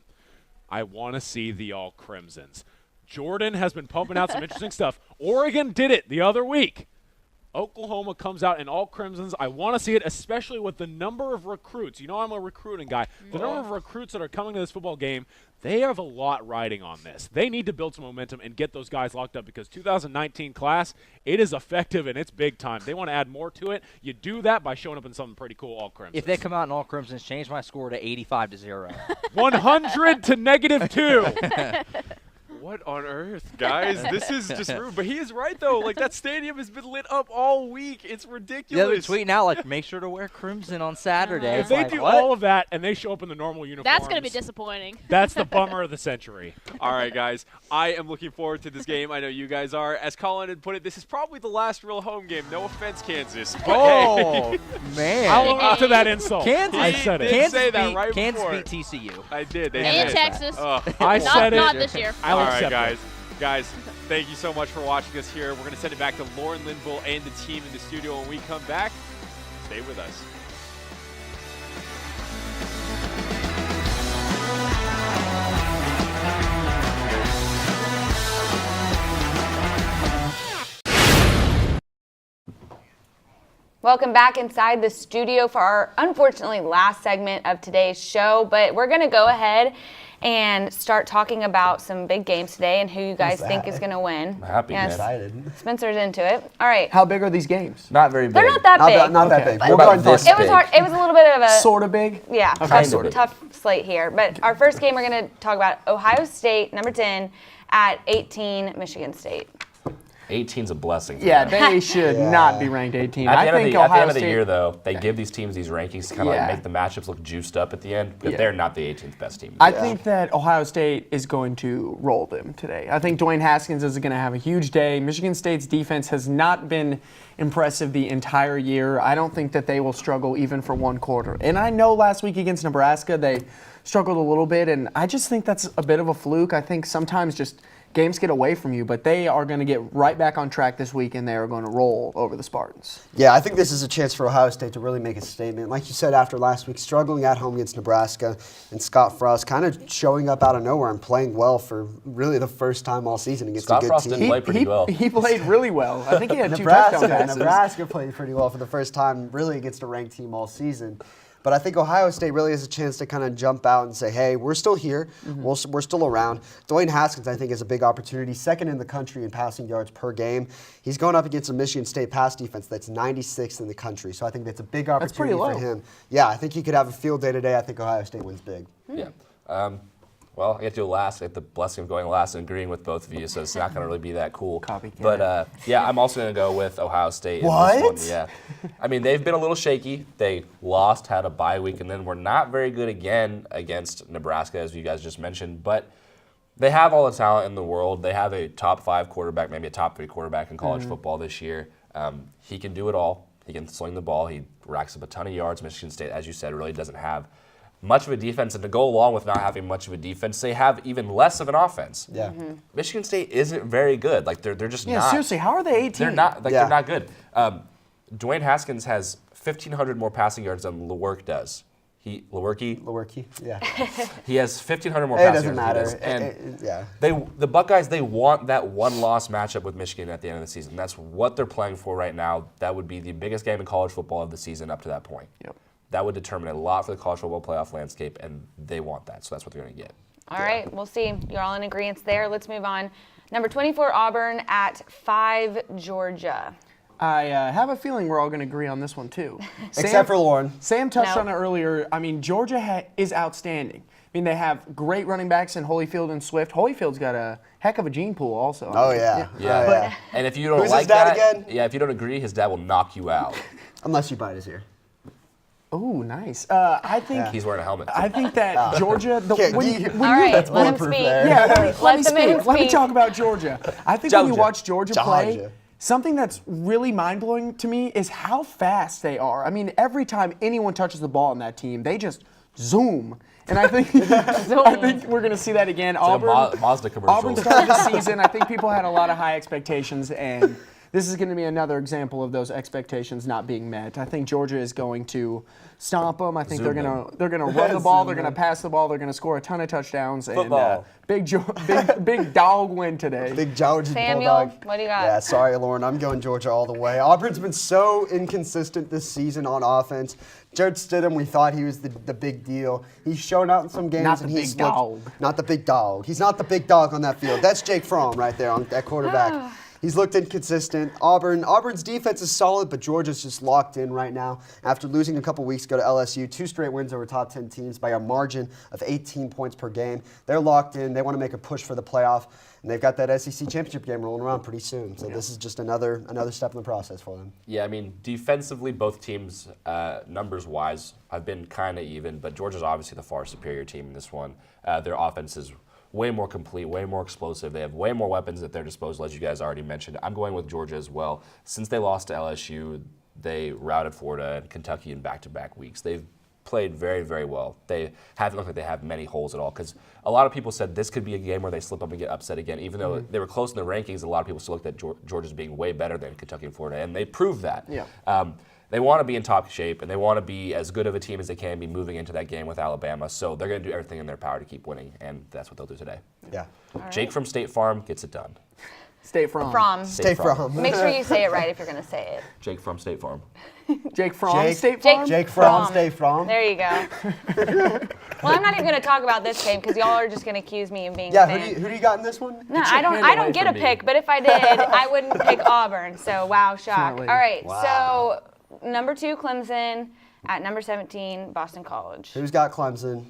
I want to see the all crimsons. Jordan has been pumping out some interesting stuff. Oregon did it the other week. Oklahoma comes out in all crimsons. I want to see it, especially with the number of recruits. You know I'm a recruiting guy. The number of recruits that are coming to this football game, they have a lot riding on this. They need to build some momentum and get those guys locked up because 2019 class, it is effective and it's big time. They want to add more to it. You do that by showing up in something pretty cool, all crimson. If they come out in all crimsons, change my score to 85-0. 100 to -2. What on earth, guys? This is just rude. But he is right, though. Like, that stadium has been lit up all week. It's ridiculous. Yeah, they're tweeting out, like, make sure to wear crimson on Saturday. If they do all of that and they show up in the normal uniforms, That's going to be disappointing. That's the bummer of the century. All right, guys. I am looking forward to this game. I know you guys are. As Colin had put it, this is probably the last real home game. No offense, Kansas. But hey. Man. I'll own up to that insult. Kansas, I said it. Kansas say that right Kansas before. beat TCU. I did. They And did. Texas. I said it. Not this year. All right, guys. Guys, thank you so much for watching us here. We're going to send it back to Lauren Linville and the team in the studio. When we come back, stay with us. Welcome back inside the studio for our unfortunately last segment of today's show, but we're going to go ahead and start talking about some big games today and who you guys think is going to win. I'm happy, Yes. Excited. Spencer's into it. All right. How big are these games? Not very big. They're not that big. Not that big. We'll About go ahead and this talk. It was hard. It was a little bit of a Sort of big? yeah, Okay. tough slate here. But our first game, we're going to talk about Ohio State, number 10, at 18, Michigan State. 18's a blessing. for Yeah, them. they should not be ranked 18. At I the, end, think of the, at the Ohio end of the State, year, though, they give these teams these rankings to kind of Yeah. like make the matchups look juiced up at the end, but Yeah. they're not the 18th best team. I think that Ohio State is going to roll them today. I think Dwayne Haskins is going to have a huge day. Michigan State's defense has not been impressive the entire year. I don't think that they will struggle even for one quarter. And I know last week against Nebraska they struggled a little bit, and I just think that's a bit of a fluke. I think sometimes just games get away from you, but they are going to get right back on track this week, and they are going to roll over the Spartans. Yeah, I think this is a chance for Ohio State to really make a statement. Like you said after last week, struggling at home against Nebraska, and Scott Frost kind of showing up out of nowhere and playing well for really the first time all season against a good Frost team. didn't play pretty well. He played really well. I think he had two touchdown passes. Nebraska played pretty well for the first time really against a ranked team all season. But I think Ohio State really has a chance to kind of jump out and say, hey, we're still here. We're still around. Dwayne Haskins, I think, is a big opportunity. Second in the country in passing yards per game. He's going up against a Michigan State pass defense that's 96th in the country. So I think that's a big opportunity for him. Yeah, I think he could have a field day today. I think Ohio State wins big. Yeah. Well, I get to go last. I get the blessing of going last and agreeing with both of you, so it's not going to really be that cool. Copycat. But, yeah, I'm also going to go with Ohio State in What? this one. Yeah. I mean, they've been a little shaky. They lost, had a bye week, and then were not very good again against Nebraska, as you guys just mentioned. But they have all the talent in the world. They have a top 5 quarterback, maybe a top 3 quarterback in college football this year. He can do it all. He can sling the ball. He racks up a ton of yards. Michigan State, as you said, really doesn't have much of a defense, and to go along with not having much of a defense, they have even less of an offense. Yeah. Michigan State isn't very good. Like they're just not. Seriously, how are they 18? They're not. Like they're not good. Dwayne Haskins has 1,500 more passing yards than Lewerke does. Lewerke, yeah. He has 1,500 more It passing doesn't yards. matter. And Yeah. the Buckeyes, they want that one-loss matchup with Michigan at the end of the season. That's what they're playing for right now. That would be the biggest game in college football of the season up to that point. Yep. That would determine a lot for the college football playoff landscape, and they want that, so that's what they're going to get. All right, we'll see. You're all in agreement there. Let's move on. Number 24, Auburn at 5, Georgia. I have a feeling we're all going to agree on this one, too. Except for Lauren. Sam touched on it earlier. I mean, Georgia is outstanding. I mean, they have great running backs in Holyfield and Swift. Holyfield's got a heck of a gene pool also. Oh, yeah. Yeah. And if you don't Who's like his dad that, again? yeah, if you don't agree, his dad will knock you out. Unless you bite his ear. Oh, nice. I think He's wearing a helmet. I think that Georgia. All right, let him speak. Let me the man speak. Let me speak. talk about Georgia. I think when you Georgia. watch Georgia play, something that's really mind-blowing to me is how fast they are. I mean, every time anyone touches the ball on that team, they just zoom. And I think we're going to see that again. It's like a Mazda commercial. Auburn started the season. I think people had a lot of high expectations, and this is going to be another example of those expectations not being met. I think Georgia is going to stomp them. I think they're going to run the ball, they're going to pass the ball, they're going to score a ton of touchdowns. Football. And big dog win today. Big Georgia Samuel, Bulldog. what do you got? Yeah, sorry, Lauren. I'm going Georgia all the way. Auburn's been so inconsistent this season on offense. Jared Stidham, we thought he was the big deal. He's shown out in some games. Not the and he's big dog. Not the big dog. He's not the big dog on that field. That's Jake Fromm right there on that quarterback. He's looked inconsistent. Auburn's defense is solid, but Georgia's just locked in right now. After losing a couple weeks ago to LSU, 2 straight wins over top 10 teams by a margin of 18 points per game. They're locked in. They want to make a push for the playoff, and they've got that SEC championship game rolling around pretty soon. So this is just another step in the process for them. Yeah, I mean, defensively, both teams, numbers-wise, have been kind of even, but Georgia's obviously the far superior team in this one. Their offense is way more complete, way more explosive. They have way more weapons at their disposal, as you guys already mentioned. I'm going with Georgia as well. Since they lost to LSU, they routed Florida and Kentucky in back-to-back weeks. They've played very, very well. They haven't looked like they have many holes at all, because a lot of people said this could be a game where they slip up and get upset again. Even though they were close in the rankings, a lot of people still looked at Georgia as being way better than Kentucky and Florida, and they proved that. Yeah. They want to be in top shape, and they want to be as good of a team as they can be moving into that game with Alabama. So they're going to do everything in their power to keep winning, and that's what they'll do today. Yeah. Jake from State Farm gets it done. State Farm. State Farm. Make sure you say it right if you're going to say it. Jake from State Farm. Jake from State Farm? Jake from State Farm. There you go. Well, I'm not even going to talk about this game because y'all are just going to accuse me of being a Yeah, fan. who do you got in this one? No, I don't get a pick, but if I did, I wouldn't pick Auburn. So, wow, shock. All right, so number 2, Clemson. At number 17, Boston College. Who's got Clemson?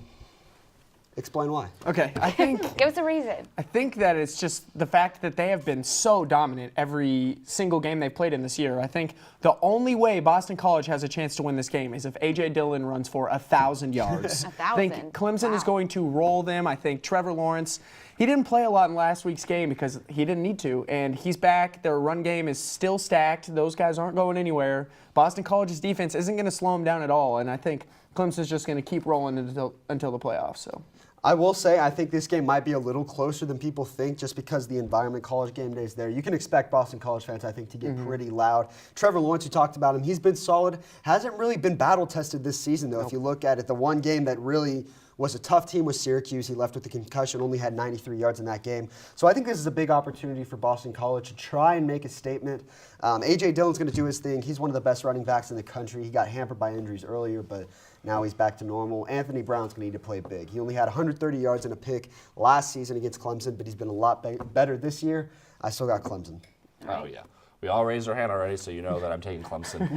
Explain why. Okay, I think give us a reason. I think that it's just the fact that they have been so dominant every single game they've played in this year. I think the only way Boston College has a chance to win this game is if A.J. Dillon runs for 1,000 yards. 1,000? I think Clemson is going to roll them. I think Trevor Lawrence, he didn't play a lot in last week's game because he didn't need to, and he's back. Their run game is still stacked. Those guys aren't going anywhere. Boston College's defense isn't going to slow them down at all, and I think Clemson's just going to keep rolling until the playoffs. So. I will say I think this game might be a little closer than people think just because the environment College game day is there. You can expect Boston College fans, I think, to get pretty loud. Trevor Lawrence, you talked about him, he's been solid. Hasn't really been battle-tested this season, though. If you look at it, the one game that really was a tough team was Syracuse. He left with a concussion, only had 93 yards in that game. So I think this is a big opportunity for Boston College to try and make a statement. A.J. Dillon's going to do his thing. He's one of the best running backs in the country. He got hampered by injuries earlier, but now he's back to normal. Anthony Brown's going to need to play big. He only had 130 yards and a pick last season against Clemson, but he's been a lot better this year. I still got Clemson. Oh, yeah. We all raised our hand already, so you know that I'm taking Clemson.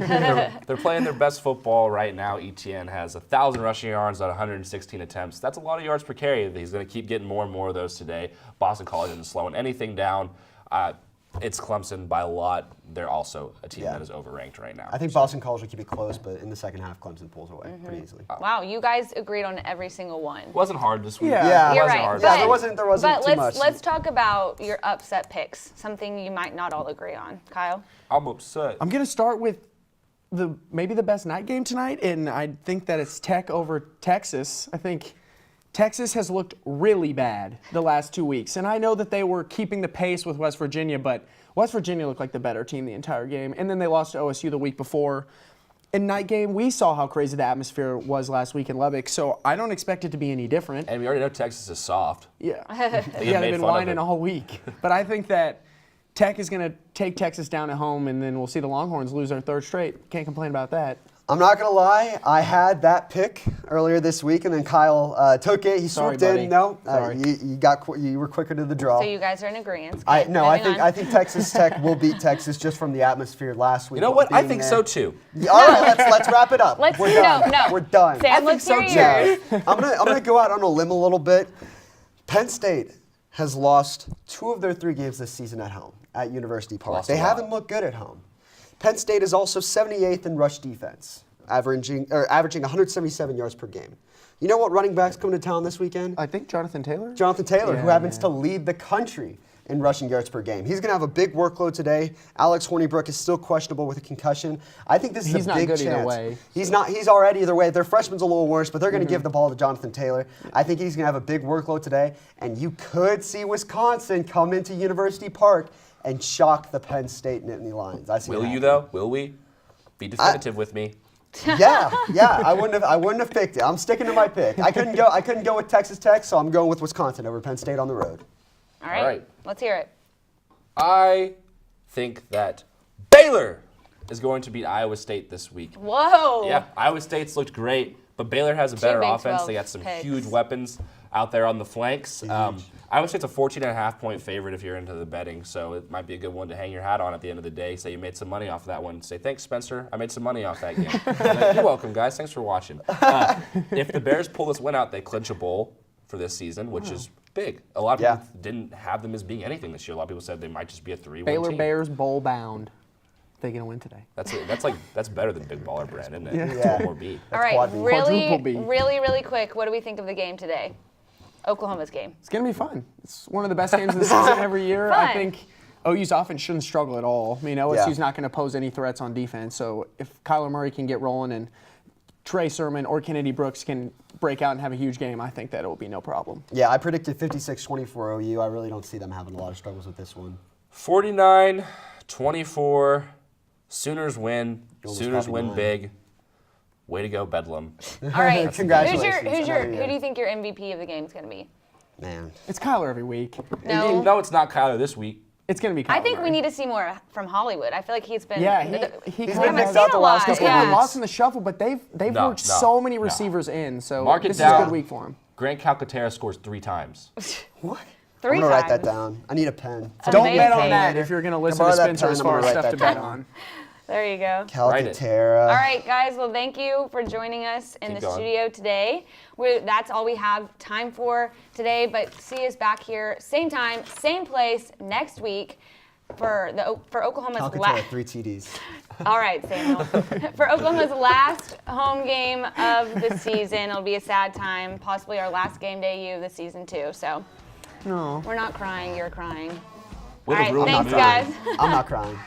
They're playing their best football right now. Etienne has 1,000 rushing yards on 116 attempts. That's a lot of yards per carry. He's going to keep getting more and more of those today. Boston College isn't slowing anything down. It's Clemson by a lot. They're also a team that is overranked right now. I think Boston College will keep it close, but in the second half, Clemson pulls away pretty easily. Wow, you guys agreed on every single one. It wasn't hard this week. Yeah, You're it wasn't right. hard. But, There wasn't too much. Let's talk about your upset picks, something you might not all agree on. Kyle? I'm upset. I'm going to start with maybe the best night game tonight, and I think that it's Tech over Texas. I think Texas has looked really bad the last 2 weeks, and I know that they were keeping the pace with West Virginia, but West Virginia looked like the better team the entire game, and then they lost to OSU the week before. In night game, we saw how crazy the atmosphere was last week in Lubbock, so I don't expect it to be any different. And we already know Texas is soft. Yeah. They've been whining all week. But I think that Tech is going to take Texas down at home, and then we'll see the Longhorns lose their 3rd straight. Can't complain about that. I'm not going to lie. I had that pick earlier this week, and then Kyle took it. He swooped in. No, you were quicker to the draw. So you guys are in agreement. I think Texas Tech will beat Texas just from the atmosphere last week. You know what? I think so too. All right, let's wrap it up. We're done. No. We're done. Sam, let's hear yours. I'm gonna go out on a limb a little bit. Penn State has lost 2 of their 3 games this season at home at University Park. They haven't looked good at home. Penn State is also 78th in rush defense, averaging 177 yards per game. You know what running back's coming to town this weekend? I think Jonathan Taylor. Jonathan Taylor, who happens to lead the country in rushing yards per game. He's going to have a big workload today. Alex Hornibrook is still questionable with a concussion. I think this is a big chance. Either way. He's already either way. Their freshman's a little worse, but they're going to give the ball to Jonathan Taylor. I think he's going to have a big workload today, and you could see Wisconsin come into University Park and shock the Penn State Nittany Lions. I see Will it you happening. though? Will we? Be definitive with me. Yeah. I wouldn't have picked it. I'm sticking to my pick. I couldn't go with Texas Tech, so I'm going with Wisconsin over Penn State on the road. All right. Let's hear it. I think that Baylor is going to beat Iowa State this week. Whoa. Yeah, Iowa State's looked great, but Baylor has a better Big offense. 12 They got some picks. huge weapons out there on the flanks. Iowa State's a 14.5-point favorite if you're into the betting, so it might be a good one to hang your hat on at the end of the day. Say you made some money off of that one. Say, thanks, Spencer. I made some money off that game. Like, you're welcome, guys. Thanks for watching. If the Bears pull this win out, they clinch a bowl for this season, which is big. A lot of people didn't have them as being anything this year. A lot of people said they might just be a 3-1 Baylor team. Bears bowl bound. They're gonna win today. That's better than Big Baller Brand, isn't it? Yeah. More B. All right, Quadruple B. really quick, what do we think of the game today? Oklahoma's game. It's gonna be fun. It's one of the best games of the season every year. Fun. I think OU's offense shouldn't struggle at all. I mean, OSU's not going to pose any threats on defense. So if Kyler Murray can get rolling and Trey Sermon or Kennedy Brooks can break out and have a huge game, I think that it will be no problem. Yeah, I predicted 56-24 OU. I really don't see them having a lot of struggles with this one. 49-24. Sooners win. almost Sooners copied win mine. big. Way to go, Bedlam. All right. Congratulations. Who do you think your MVP of the game is going to be? Man. It's Kyler every week. No. No, it's not Kyler this week. It's going to be Kyler I think we Murray. need to see more from Hollywood. I feel like he's been. Yeah, he's he's been mixed out the last He's couple getting weeks. lost in the shuffle, but they've worked so many receivers in. So Mark it this down. is a good week for him. Grant Calcaterra scores 3 times. What? Three I'm going to write that times. down. I need a pen. Don't bet on Amazing. that if you're going to listen to borrow that Spencer pen? as I'm far gonna as write stuff to that bet down. on. There you go. Calcaterra. All right, guys. Well, thank you for joining us in Keep the going. studio today. That's all we have time for today. But see us back here, same time, same place next week for Oklahoma's Calcaterra, 3 TDs. All right, Samuel. For Oklahoma's last home game of the season, it'll be a sad time, possibly our last game day of the season too. So No. we're not crying, you're crying. Way All to right, ruin the thanks, mood. guys. I'm not crying.